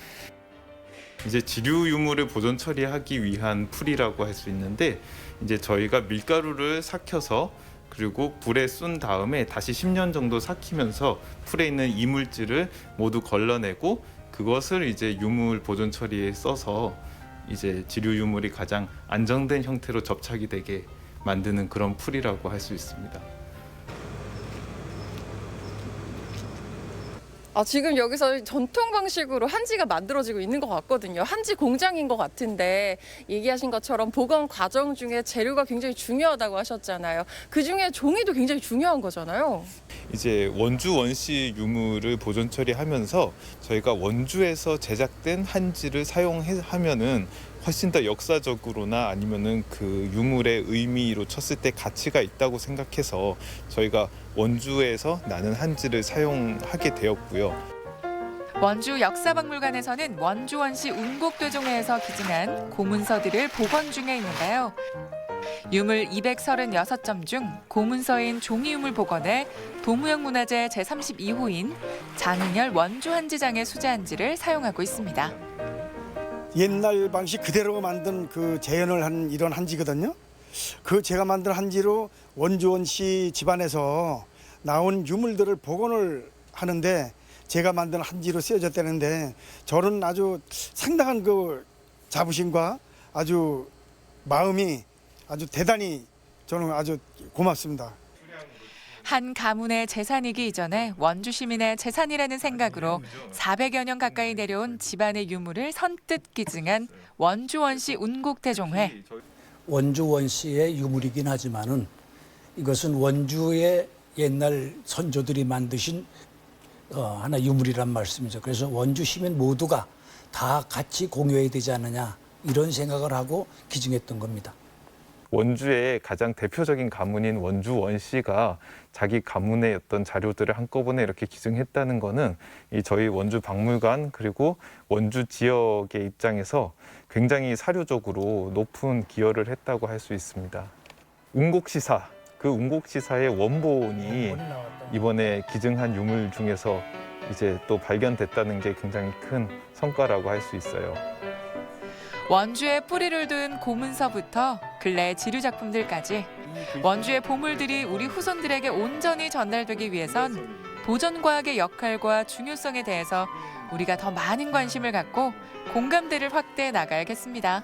Speaker 19: 이제 지류 유물을 보존 처리하기 위한 풀이라고 할 수 있는데, 이제 저희가 밀가루를 삭혀서 그리고 불에 쏜 다음에 다시 10년 정도 삭히면서 풀에 있는 이물질을 모두 걸러내고 그것을 이제 유물 보존 처리에 써서 이제 지류 유물이 가장 안정된 형태로 접착이 되게 만드는 그런 풀이라고 할 수 있습니다.
Speaker 18: 지금 여기서 전통 방식으로 한지가 만들어지고 있는 것 같거든요. 한지 공장인 것 같은데 얘기하신 것처럼 복원 과정 중에 재료가 굉장히 중요하다고 하셨잖아요. 그중에 종이도 굉장히 중요한 거잖아요.
Speaker 19: 이제 원주 원시 유물을 보존 처리하면서 저희가 원주에서 제작된 한지를 사용하면은 훨씬 더 역사적으로나 아니면은 그 유물의 의미로 쳤을 때 가치가 있다고 생각해서 저희가 원주에서 나는 한지를 사용하게 되었고요.
Speaker 15: 원주 역사박물관에서는 원주 원시 운곡대종회에서 기증한 고문서들을 복원 중에 있는데요. 유물 236점 중 고문서인 종이유물 복원에 도무역문화재 제32호인 장은열 원주 한지장의 수제한지를 사용하고 있습니다.
Speaker 20: 옛날 방식 그대로 만든 그 재현을 한 이런 한지거든요. 그 제가 만든 한지로 원주원시 집안에서 나온 유물들을 복원을 하는데 제가 만든 한지로 쓰여졌다는데 저는 아주 상당한 그 자부심과 아주 마음이 아주 대단히 저는 아주 고맙습니다.
Speaker 15: 한 가문의 재산이기 이전에 원주 시민의 재산이라는 생각으로 400여 년 가까이 내려온 집안의 유물을 선뜻 기증한 원주 원시 운곡대종회.
Speaker 21: 원주 원시의 유물이긴 하지만은 이것은 원주의 옛날 선조들이 만드신 하나 유물이란 말씀이죠. 그래서 원주 시민 모두가 다 같이 공유해야 되지 않느냐 이런 생각을 하고 기증했던 겁니다.
Speaker 19: 원주의 가장 대표적인 가문인 원주 원씨가 자기 가문의 어떤 자료들을 한꺼번에 이렇게 기증했다는 거는 이 저희 원주 박물관 그리고 원주 지역의 입장에서 굉장히 사료적으로 높은 기여를 했다고 할 수 있습니다. 운곡시사, 그 운곡시사의 원본이 이번에 기증한 유물 중에서 이제 또 발견됐다는 게 굉장히 큰 성과라고 할 수 있어요.
Speaker 15: 원주의 뿌리를 둔 고문서부터 근래 지류 작품들까지 원주의 보물들이 우리 후손들에게 온전히 전달되기 위해선 보존과학의 역할과 중요성에 대해서 우리가 더 많은 관심을 갖고 공감대를 확대해 나가야겠습니다.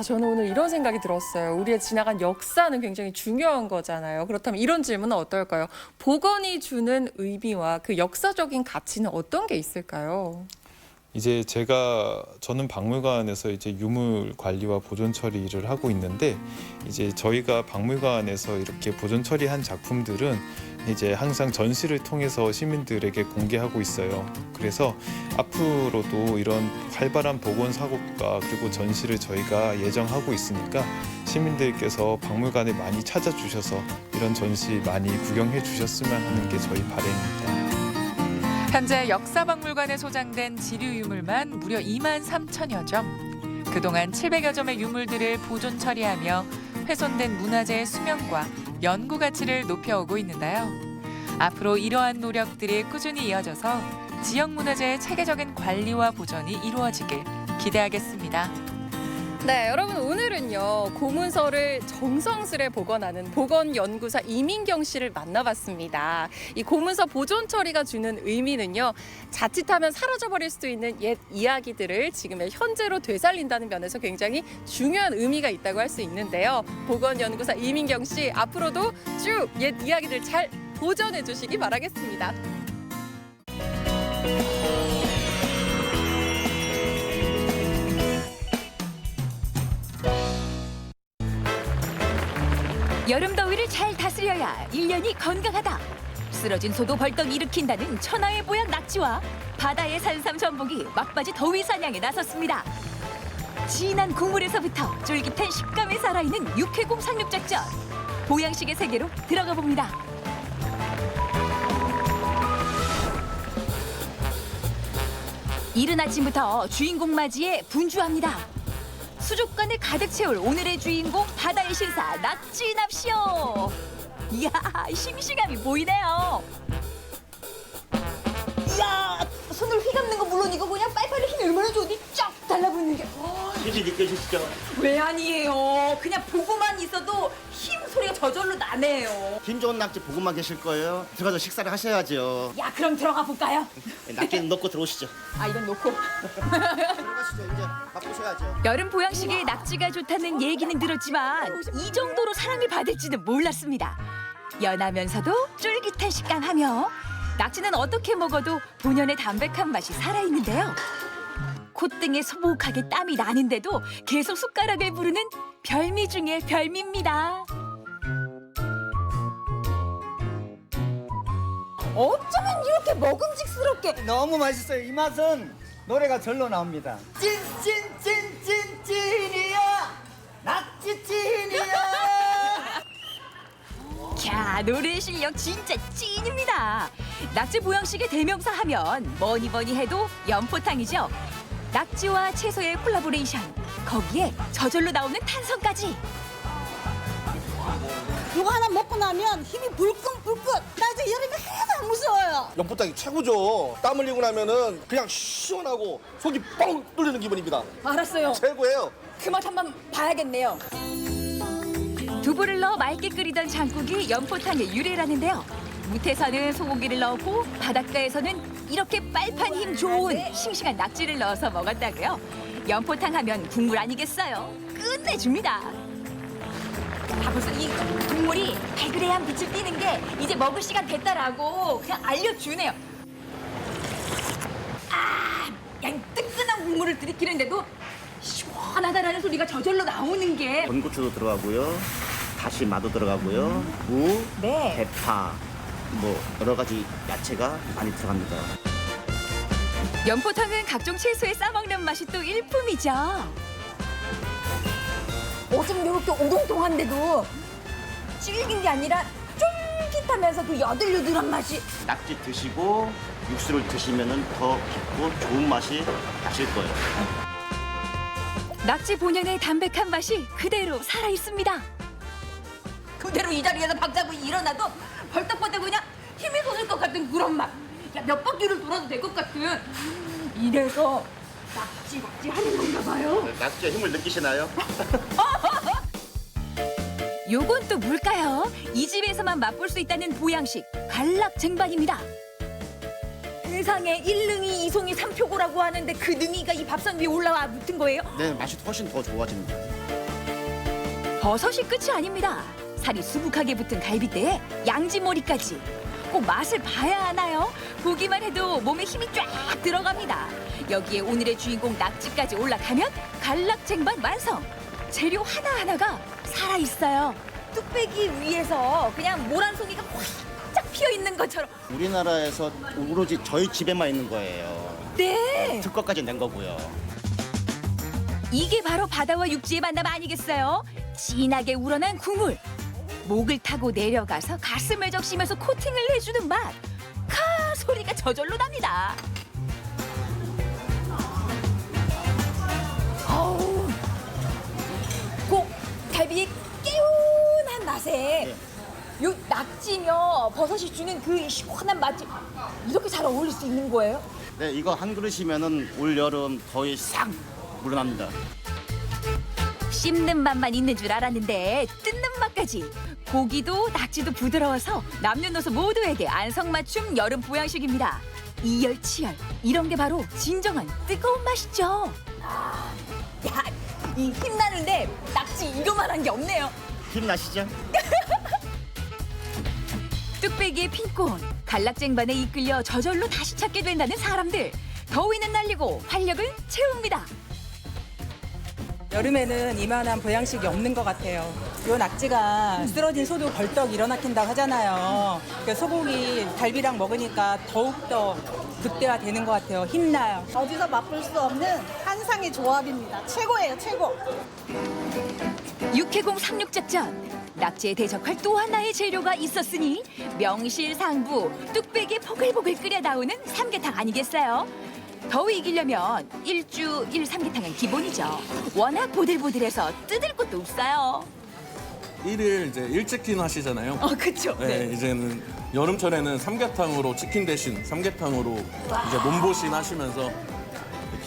Speaker 18: 저는 오늘 이런 생각이 들었어요. 우리의 지나간 역사는 굉장히 중요한 거잖아요. 그렇다면 이런 질문은 어떨까요? 복원이 주는 의미와 그 역사적인 가치는 어떤 게 있을까요?
Speaker 19: 이제 저는 박물관에서 이제 유물 관리와 보존 처리를 하고 있는데 이제 저희가 박물관에서 이렇게 보존 처리한 작품들은 이제 항상 전시를 통해서 시민들에게 공개하고 있어요. 그래서 앞으로도 이런 활발한 복원 사업과 그리고 전시를 저희가 예정하고 있으니까 시민들께서 박물관에 많이 찾아주셔서 이런 전시 많이 구경해 주셨으면 하는 게 저희 바람입니다.
Speaker 15: 현재 역사박물관에 소장된 지류유물만 무려 23,000여 점. 그동안 700여 점의 유물들을 보존 처리하며 훼손된 문화재의 수명과 연구 가치를 높여오고 있는데요. 앞으로 이러한 노력들이 꾸준히 이어져서 지역 문화재의 체계적인 관리와 보존이 이루어지길 기대하겠습니다.
Speaker 18: 네, 여러분 오늘은요 고문서를 정성스레 복원하는 보건연구사 이민경 씨를 만나봤습니다. 이 고문서 보존 처리가 주는 의미는요, 자칫하면 사라져버릴 수도 있는 옛 이야기들을 지금의 현재로 되살린다는 면에서 굉장히 중요한 의미가 있다고 할 수 있는데요. 보건연구사 이민경 씨, 앞으로도 쭉 옛 이야기들 잘 보존해 주시기 바라겠습니다.
Speaker 1: 여름 더위를 잘 다스려야 1년이 건강하다. 쓰러진 소도 벌떡 일으킨다는 천하의 보약 낙지와 바다의 산삼 전복이 막바지 더위 사냥에 나섰습니다. 진한 국물에서부터 쫄깃한 식감이 살아있는 육해공 상륙작전. 보양식의 세계로 들어가 봅니다. 이른 아침부터 주인공 맞이에 분주합니다. 수족관을 가득 채울 오늘의 주인공 바다의 신사 낙지 납시오. 이야, 싱싱함이 보이네요.
Speaker 3: 이야, 손을 휘감는 거 물론이고 그냥 빨리빨리 힘이 얼마나 좋은지 쫙 달라붙는 게.
Speaker 22: 힘이 느껴지시죠?
Speaker 3: 왜 아니에요. 그냥 보고만 있어도 힘 소리가 저절로 나네요.
Speaker 22: 힘 좋은 낙지 보고만 계실 거예요. 들어가서 식사를 하셔야죠.
Speaker 3: 야, 그럼 들어가 볼까요?
Speaker 22: 낙지는 넣고 들어오시죠.
Speaker 3: 아, 이건 놓고.
Speaker 22: 들어가시죠. 이제 맛보셔야죠.
Speaker 1: 여름 보양식에 낙지가 좋다는 얘기는 들었지만 이 정도로 사랑을 받을지는 몰랐습니다. 연하면서도 쫄깃한 식감하며 낙지는 어떻게 먹어도 본연의 담백한 맛이 살아있는데요. 콧등에 소복하게 땀이 나는데도 계속 숟가락을 부르는 별미 중의 별미입니다.
Speaker 3: 어쩌면 이렇게 먹음직스럽게.
Speaker 23: 너무 맛있어요. 이 맛은 노래가 절로 나옵니다.
Speaker 3: 찐이야. 낙지 찐이야.
Speaker 1: 캬, 노래 실력 진짜 찐입니다. 낙지 보양식의 대명사 하면 뭐니 해도 연포탕이죠. 낙지와 채소의 콜라보레이션, 거기에 저절로 나오는 탄성까지.
Speaker 3: 이거 하나 먹고 나면 힘이 불끈불끈. 나 이제 여름이 하나도 안 무서워요.
Speaker 22: 연포탕이 최고죠. 땀 흘리고 나면은 그냥 시원하고 속이 뻥 뚫리는 기분입니다.
Speaker 3: 알았어요.
Speaker 22: 최고예요.
Speaker 3: 그 맛 한번 봐야겠네요.
Speaker 1: 두부를 넣어 맑게 끓이던 장국이 연포탕의 유래라는데요. 무태서는 소고기를 넣고 바닷가에서는 이렇게 빨판 힘 좋은 싱싱한 낙지를 넣어서 먹었다고요. 연포탕 하면 국물 아니겠어요? 끝내줍니다.
Speaker 3: 아, 벌써 이 국물이 발그레한 빛을 띠는 게 이제 먹을 시간 됐다라고 그냥 알려주네요. 아, 양 뜨끈한 국물을 들이키는데도 시원하다라는 소리가 저절로 나오는 게.
Speaker 22: 건고추도 들어가고요. 다시마도 들어가고요. 무,
Speaker 3: 네.
Speaker 22: 대파, 뭐 여러 가지 야채가 많이 들어갑니다.
Speaker 1: 연포탕은 각종 채소에 싸먹는 맛이 또 일품이죠.
Speaker 3: 어쩜 이렇게 오동통한데도 질긴 게 아니라 쫄깃하면서 그 여들여들한 맛이.
Speaker 22: 낙지 드시고 육수를 드시면은 더 깊고 좋은 맛이 나실 거예요.
Speaker 1: 낙지 본연의 담백한 맛이 그대로 살아있습니다.
Speaker 3: 그대로 이 자리에서 박자고 일어나도 벌떡벌떡 그냥 힘이 솟을 것 같은 그런 맛. 야, 몇 바퀴를 돌아도 될 것 같은. 이래서 낙지 하는 건가 봐요.
Speaker 22: 낙지의 힘을 느끼시나요?
Speaker 1: 요건 또 뭘까요? 이 집에서만 맛볼 수 있다는 보양식 갈락쟁반입니다. 세상에 1능이 2송이 3표고라고 하는데 그 능이가 이 밥상 위에 올라와 붙은 거예요?
Speaker 22: 네, 맛이 훨씬 더 좋아집니다.
Speaker 1: 버섯이 끝이 아닙니다. 살이 수북하게 붙은 갈비대에 양지머리까지. 꼭 맛을 봐야 하나요? 보기만 해도 몸에 힘이 쫙 들어갑니다. 여기에 오늘의 주인공 낙지까지 올라가면 갈락쟁반 완성. 재료 하나하나가 살아있어요. 뚝배기 위에서 그냥 모란송이가 활짝 피어있는 것처럼.
Speaker 22: 우리나라에서 오로지 저희 집에만 있는 거예요.
Speaker 1: 네.
Speaker 22: 특허까지 낸 거고요.
Speaker 1: 이게 바로 바다와 육지의 만남 아니겠어요? 진하게 우러난 국물. 목을 타고 내려가서 가슴을 적시면서 코팅을 해주는 맛. 카 소리가 저절로 납니다.
Speaker 3: 어우, 그 갈비 개운한 맛에 요 낙지며 버섯이 주는 그 시원한 맛이 이렇게 잘 어울릴 수 있는 거예요?
Speaker 22: 네, 이거 한 그릇이면은 올 여름 더위 싹 물러납니다.
Speaker 2: 씹는 맛만 있는 줄 알았는데 뜯는 맛까지. 고기도 낙지도 부드러워서 남녀노소 모두에게 안성맞춤 여름 보양식입니다. 이열치열, 이런 게 바로 진정한 뜨거운 맛이죠.
Speaker 3: 야, 이 힘나는데 낙지 이거만한 게 없네요.
Speaker 23: 힘나시죠?
Speaker 2: 뚝배기의 핑콘, 갈락쟁반에 이끌려 저절로 다시 찾게 된다는 사람들. 더위는 날리고 활력은 채웁니다.
Speaker 5: 여름에는 이만한 보양식이 없는 것 같아요. 요 낙지가 쓰러진 소도 벌떡 일어나킨다고 하잖아요. 그 소고기 갈비랑 먹으니까 더욱더 극대화되는 것 같아요. 힘나요.
Speaker 6: 어디서 맛볼 수 없는 한상의 조합입니다. 최고예요, 최고.
Speaker 2: 육해공 상륙작전. 낙지에 대적할 또 하나의 재료가 있었으니 명실상부 뚝배기 보글보글 끓여 나오는 삼계탕 아니겠어요? 더위 이기려면 일주 일 삼계탕은 기본이죠. 워낙 보들보들해서 뜯을 것도 없어요.
Speaker 24: 일을 이제 일치킨 하시잖아요.
Speaker 2: 그쵸.
Speaker 24: 네,
Speaker 2: 네.
Speaker 24: 이제는 여름철에는 삼계탕으로 치킨 대신 삼계탕으로 이제 몸보신 하시면서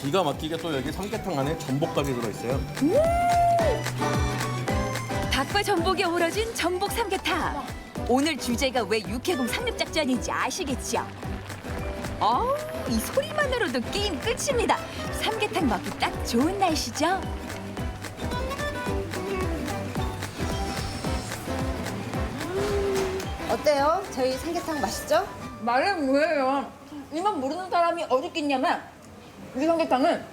Speaker 24: 기가 막히게 또 여기 삼계탕 안에 전복까지 들어있어요.
Speaker 2: 닭과 전복이 어우러진 전복 삼계탕. 오늘 주제가 왜 육해공 상륙작전인지 아시겠죠? 이 소리만으로도 게임 끝입니다. 삼계탕 먹기 딱 좋은 날씨죠?
Speaker 6: 어때요? 저희 삼계탕 맛있죠?
Speaker 3: 말해 뭐예요? 이만 모르는 사람이 어디 있겠냐면 이 삼계탕은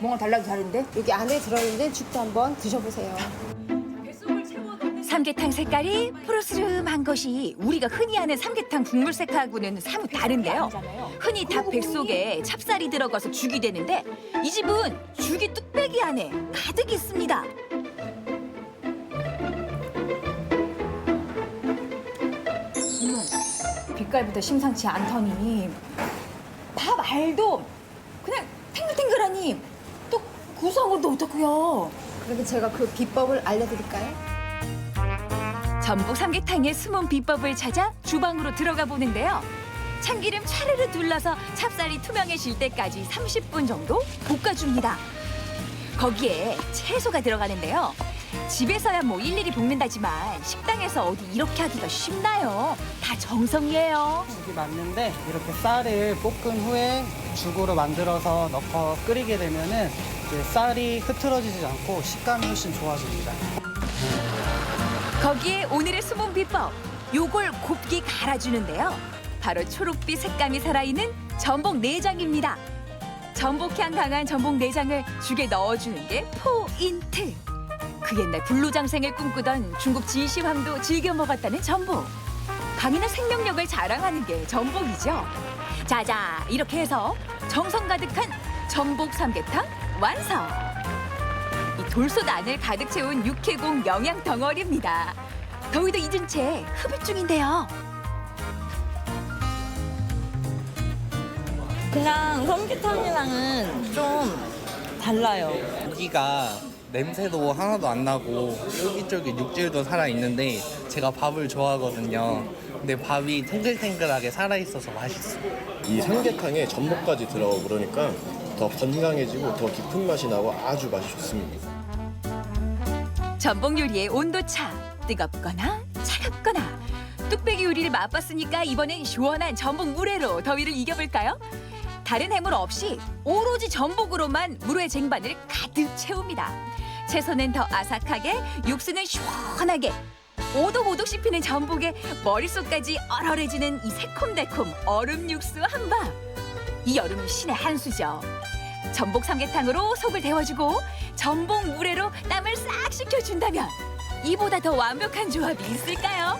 Speaker 3: 뭔가 달라도 다른데?
Speaker 6: 여기 안에 들어있는 죽도 한번 드셔보세요.
Speaker 2: 삼계탕 색깔이 푸르스름한 것이 우리가 흔히 아는 삼계탕 국물색하고는 사뭇 다른데요. 흔히 닭 뱃속에 찹쌀이 들어가서 죽이 되는데 이 집은 죽이 뚝배기 안에 가득 있습니다.
Speaker 3: 빛깔부터 심상치 않더니 밥 알도 그냥 탱글탱글하니 또 구수한 것도 어떻고요?
Speaker 6: 그러면 제가 그 비법을 알려드릴까요?
Speaker 2: 전복 삼계탕의 숨은 비법을 찾아 주방으로 들어가 보는데요. 참기름 차르르 둘러서 찹쌀이 투명해질 때까지 30분 정도 볶아줍니다. 거기에 채소가 들어가는데요. 집에서야 뭐 일일이 볶는다지만 식당에서 어디 이렇게 하기가 쉽나요? 다 정성이에요.
Speaker 25: 죽이 맞는데 이렇게 쌀을 볶은 후에 죽으로 만들어서 넣고 끓이게 되면은 이제 쌀이 흐트러지지 않고 식감이 훨씬 좋아집니다.
Speaker 2: 거기에 오늘의 숨은 비법, 요걸 곱게 갈아주는데요. 바로 초록빛 색감이 살아있는 전복 내장입니다. 전복향 강한 전복 내장을 죽에 넣어주는 게 포인트. 그 옛날 불로장생을 꿈꾸던 중국 진시황도 즐겨 먹었다는 전복. 강인한 생명력을 자랑하는 게 전복이죠. 자자, 이렇게 해서 정성 가득한 전복 삼계탕 완성! 이 돌솥 안을 가득 채운 육해공 영양 덩어리입니다. 더위도 잊은 채 흡입 중인데요.
Speaker 4: 그냥 삼계탕이랑은 좀 달라요.
Speaker 26: 고기가 냄새도 하나도 안 나고 쫄깃쫄깃 육질도 살아있는데 제가 밥을 좋아하거든요. 근데 밥이 탱글탱글하게 살아있어서 맛있어요.
Speaker 27: 이 삼계탕에 전복까지 들어가고 그러니까 더 건강해지고 더 깊은 맛이 나고 아주 맛이 좋습니다.
Speaker 2: 전복 요리의 온도차, 뜨겁거나 차갑거나 뚝배기 요리를 맛봤으니까 이번엔 시원한 전복 물회로 더위를 이겨볼까요? 다른 해물 없이 오로지 전복으로만 물회 쟁반을 가득 채웁니다. 채소는 더 아삭하게, 육수는 시원하게, 오독오독 씹히는 전복에 머릿속까지 얼얼해지는 이 새콤달콤 얼음 육수 한 방. 이 여름 신의 한 수죠. 전복 삼계탕으로 속을 데워주고 전복 물회로 땀을 싹 식혀준다면 이보다 더 완벽한 조합이 있을까요?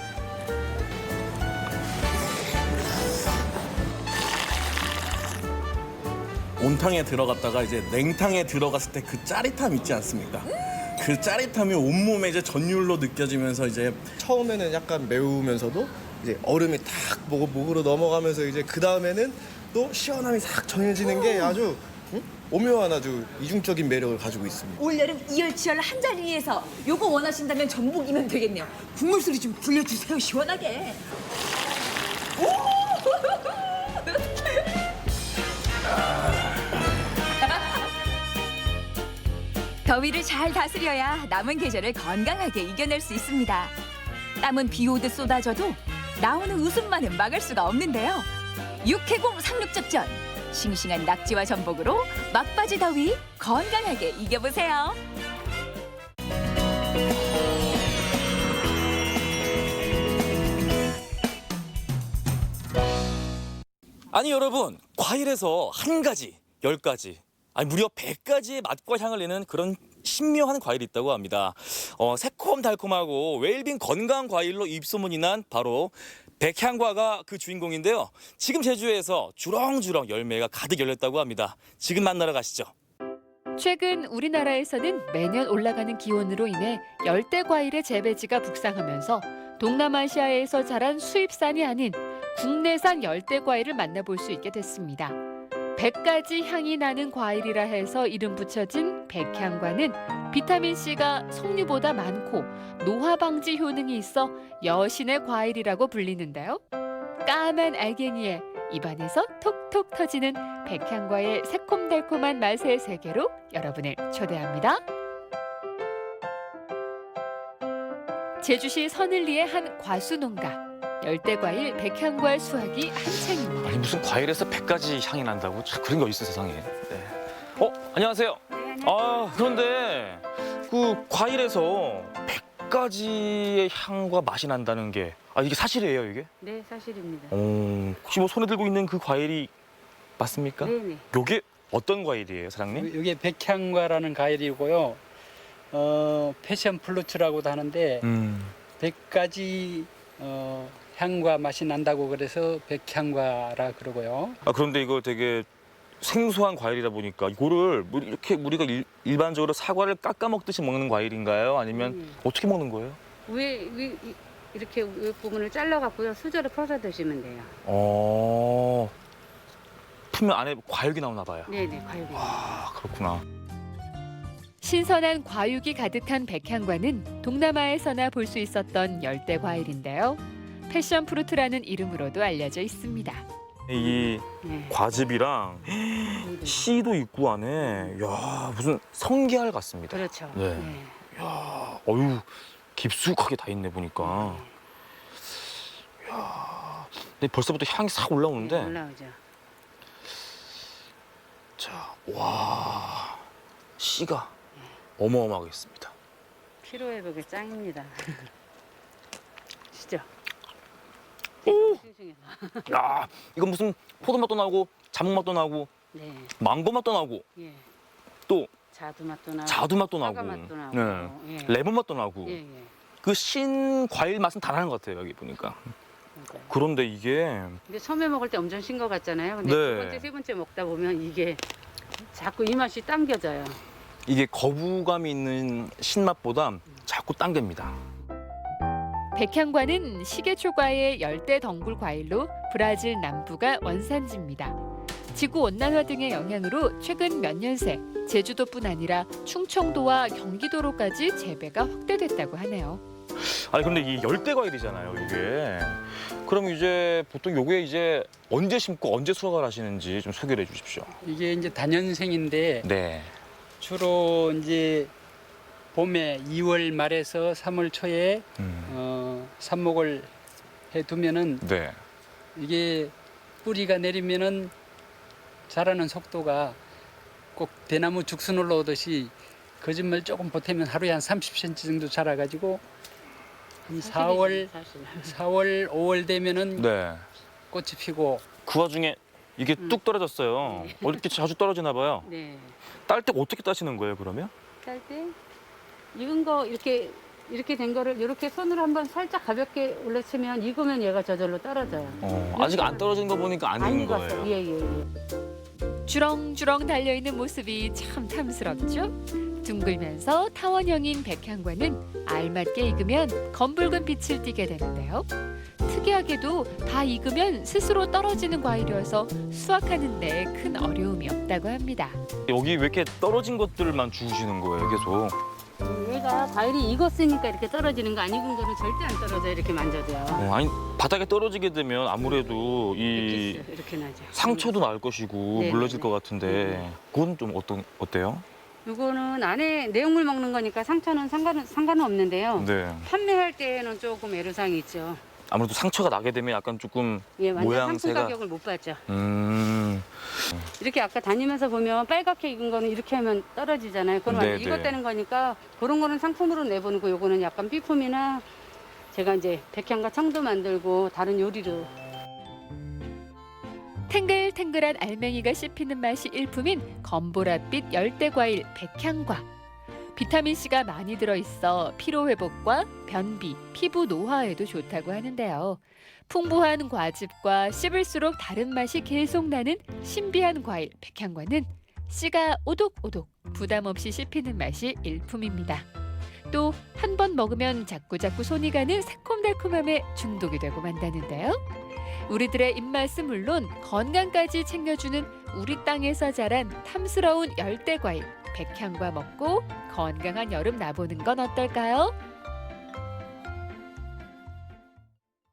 Speaker 24: 온탕에 들어갔다가 이제 냉탕에 들어갔을 때 그 짜릿함 있지 않습니까? 그 짜릿함이 온몸에 이제 전율로 느껴지면서 이제
Speaker 22: 처음에는 약간 매우면서도 이제 얼음이 탁 목으로 넘어가면서 이제 그 다음에는 또 시원함이 싹 전해지는 게 아주 오묘한 아주 이중적인 매력을 가지고 있습니다.
Speaker 3: 올여름 이열치열 한 자리에서 요거 원하신다면 전복이면 되겠네요. 국물 소리 좀 불려주세요, 시원하게.
Speaker 2: 더위를 잘 다스려야 남은 계절을 건강하게 이겨낼 수 있습니다. 땀은 비 오듯 쏟아져도 나오는 웃음만은 막을 수가 없는데요. 육해공 상륙작전, 싱싱한 낙지와 전복으로 막바지 더위 건강하게 이겨보세요.
Speaker 7: 아니 여러분, 과일에서 한 가지, 10가지, 아니 무려 100가지의 맛과 향을 내는 그런 신묘한 과일이 있다고 합니다. 새콤달콤하고 웰빙 건강 과일로 입소문이 난 바로 백향과가 그 주인공인데요. 지금 제주에서 주렁주렁 열매가 가득 열렸다고 합니다. 지금 만나러 가시죠.
Speaker 1: 최근 우리나라에서는 매년 올라가는 기온으로 인해 열대 과일의 재배지가 북상하면서 동남아시아에서 자란 수입산이 아닌 국내산 열대 과일을 만나볼 수 있게 됐습니다. 100가지 향이 나는 과일이라 해서 이름 붙여진 백향과는 비타민C가 석류보다 많고 노화 방지 효능이 있어 여신의 과일이라고 불리는데요. 까만 알갱이에 입안에서 톡톡 터지는 백향과의 새콤달콤한 맛의 세계로 여러분을 초대합니다. 제주시 서늘리의 한 과수농가. 열대과일 백향과 수확이 한창입니다.
Speaker 7: 아니 무슨 과일에서 100가지 향이 난다고? 참 그런 게 어딨어 세상에. 네. 안녕하세요. 그런데 그 과일에서 100가지의 향과 맛이 난다는 게 이게 사실이에요, 이게?
Speaker 8: 네, 사실입니다.
Speaker 7: 혹시 뭐 손에 들고 있는 그 과일이 맞습니까?
Speaker 8: 네네.
Speaker 7: 요게 어떤 과일이에요, 사장님?
Speaker 9: 이게 백향과라는 과일이고요. 패션 플루츠라고도 하는데 100가지 향과 맛이 난다고 그래서 백향과라 그러고요.
Speaker 7: 그런데 이거 되게 생소한 과일이다 보니까 이거를 뭐 이렇게 우리가 일반적으로 사과를 깎아 먹듯이 먹는 과일인가요? 아니면 어떻게 먹는 거예요?
Speaker 8: 위에 이렇게 위 부분을 잘라갖고요. 수저로 퍼서 드시면 돼요.
Speaker 7: 풀면 안에 과육이 나오나 봐요.
Speaker 8: 네네, 과육이.
Speaker 7: 그렇구나.
Speaker 1: 신선한 과육이 가득한 백향과는 동남아에서나 볼 수 있었던 열대 과일인데요. 패션 프루트라는 이름으로도 알려져 있습니다.
Speaker 7: 이 과즙이랑 씨도 있고 안에 무슨 성게알 같습니다.
Speaker 8: 그렇죠.
Speaker 7: 네. 어유 깊숙하게 다 있네 보니까. 근데 벌써부터 향이 싹 올라오는데.
Speaker 8: 올라오죠.
Speaker 7: 자, 와, 씨가 어마어마하게 있습니다.
Speaker 8: 피로 회복에 짱입니다. 진짜.
Speaker 7: 야, 이건 무슨 포도 맛도 나고 자몽 맛도 나고 망고 맛도 나고 또
Speaker 8: 자두 맛도 나고
Speaker 7: 자두 맛도 나고,
Speaker 8: 사과 맛도 나고
Speaker 7: 레몬 맛도 나고 그 신 과일 맛은 다 나는 것 같아요 여기 보니까. 그런데 이게
Speaker 8: 근데 처음에 먹을 때 엄청 신 것 같잖아요. 근데
Speaker 7: 네.
Speaker 8: 두 번째, 세 번째 먹다 보면 이게 자꾸 이 맛이 당겨져요.
Speaker 7: 이게 거부감이 있는 신맛보다 자꾸 당깁니다.
Speaker 1: 백향과는 시계초과의 열대 덩굴 과일로 브라질 남부가 원산지입니다. 지구 온난화 등의 영향으로 최근 몇 년 새 제주도뿐 아니라 충청도와 경기도로까지 재배가 확대됐다고 하네요.
Speaker 7: 아니 근데 이 열대 과일이잖아요, 이게. 그럼 이제 보통 요게 이제 언제 심고 언제 수확을 하시는지 좀 소개를 해 주십시오.
Speaker 9: 이게 이제 단연생인데
Speaker 7: 네.
Speaker 9: 주로 이제 봄에 2월 말에서 3월 초에 삽목을 해두면은
Speaker 7: 네.
Speaker 9: 이게 뿌리가 내리면은 자라는 속도가 꼭 대나무 죽순 올라오듯이 거짓말 조금 보태면 하루에 한 30cm 정도 자라가지고 한 4월, 5월 되면은 꽃이 피고.
Speaker 7: 그 와중에 이게 뚝 떨어졌어요. 이렇게 자주 떨어지나 봐요.
Speaker 8: 네.
Speaker 7: 딸 때 어떻게 따시는 거예요, 그러면?
Speaker 8: 딸 때 익은 거 이렇게 된 거를 이렇게 손으로 한번 살짝 가볍게 올려치면 익으면 얘가 저절로 떨어져요.
Speaker 7: 아직 안 떨어진 거 보니까 안 익은 거예요.
Speaker 8: 예.
Speaker 1: 주렁주렁 달려있는 모습이 참 탐스럽죠? 둥글면서 타원형인 백향과는 알맞게 익으면 검붉은 빛을 띠게 되는데요. 특이하게도 다 익으면 스스로 떨어지는 과일이어서 수확하는 데 큰 어려움이 없다고 합니다.
Speaker 7: 여기 왜 이렇게 떨어진 것들만 주우시는 거예요, 계속?
Speaker 8: 얘가 과일이 익었으니까 이렇게 떨어지는 거, 안 익은 거는 절대 안 떨어져요. 이렇게 만져도요.
Speaker 7: 아니 바닥에 떨어지게 되면 아무래도 이
Speaker 8: 이렇게 나죠.
Speaker 7: 상처도 날 것이고
Speaker 8: 네,
Speaker 7: 물러질
Speaker 8: 네.
Speaker 7: 것 같은데 그건 좀 어때요?
Speaker 8: 이거는 안에 내용물 먹는 거니까 상처는 상관은 없는데요.
Speaker 7: 네.
Speaker 8: 판매할 때는 조금 애로사항이 있죠.
Speaker 7: 아무래도 상처가 나게 되면 약간 조금
Speaker 8: 예, 완전 상품
Speaker 7: 모양새가
Speaker 8: 가격을 못 받죠.
Speaker 7: 네.
Speaker 8: 이렇게 아까 다니면서 보면 빨갛게 익은 거는 이렇게 하면 떨어지잖아요. 그건 완전
Speaker 7: 네,
Speaker 8: 익었다는 거니까 그런 거는 상품으로 내보는 거. 요거는 약간 비품이나 제가 이제 백향과 청도 만들고 다른 요리로.
Speaker 1: 탱글탱글한 알맹이가 씹히는 맛이 일품인 검보랏빛 열대과일 백향과. 비타민C가 많이 들어있어 피로회복과 변비, 피부 노화에도 좋다고 하는데요. 풍부한 과즙과 씹을수록 다른 맛이 계속 나는 신비한 과일 백향과는 씨가 오독오독 부담 없이 씹히는 맛이 일품입니다. 또 한 번 먹으면 자꾸자꾸 손이 가는 새콤달콤함에 중독이 되고 만다는데요. 우리들의 입맛은 물론 건강까지 챙겨주는 우리 땅에서 자란 탐스러운 열대과일 백향과 먹고 건강한 여름 나보는 건 어떨까요?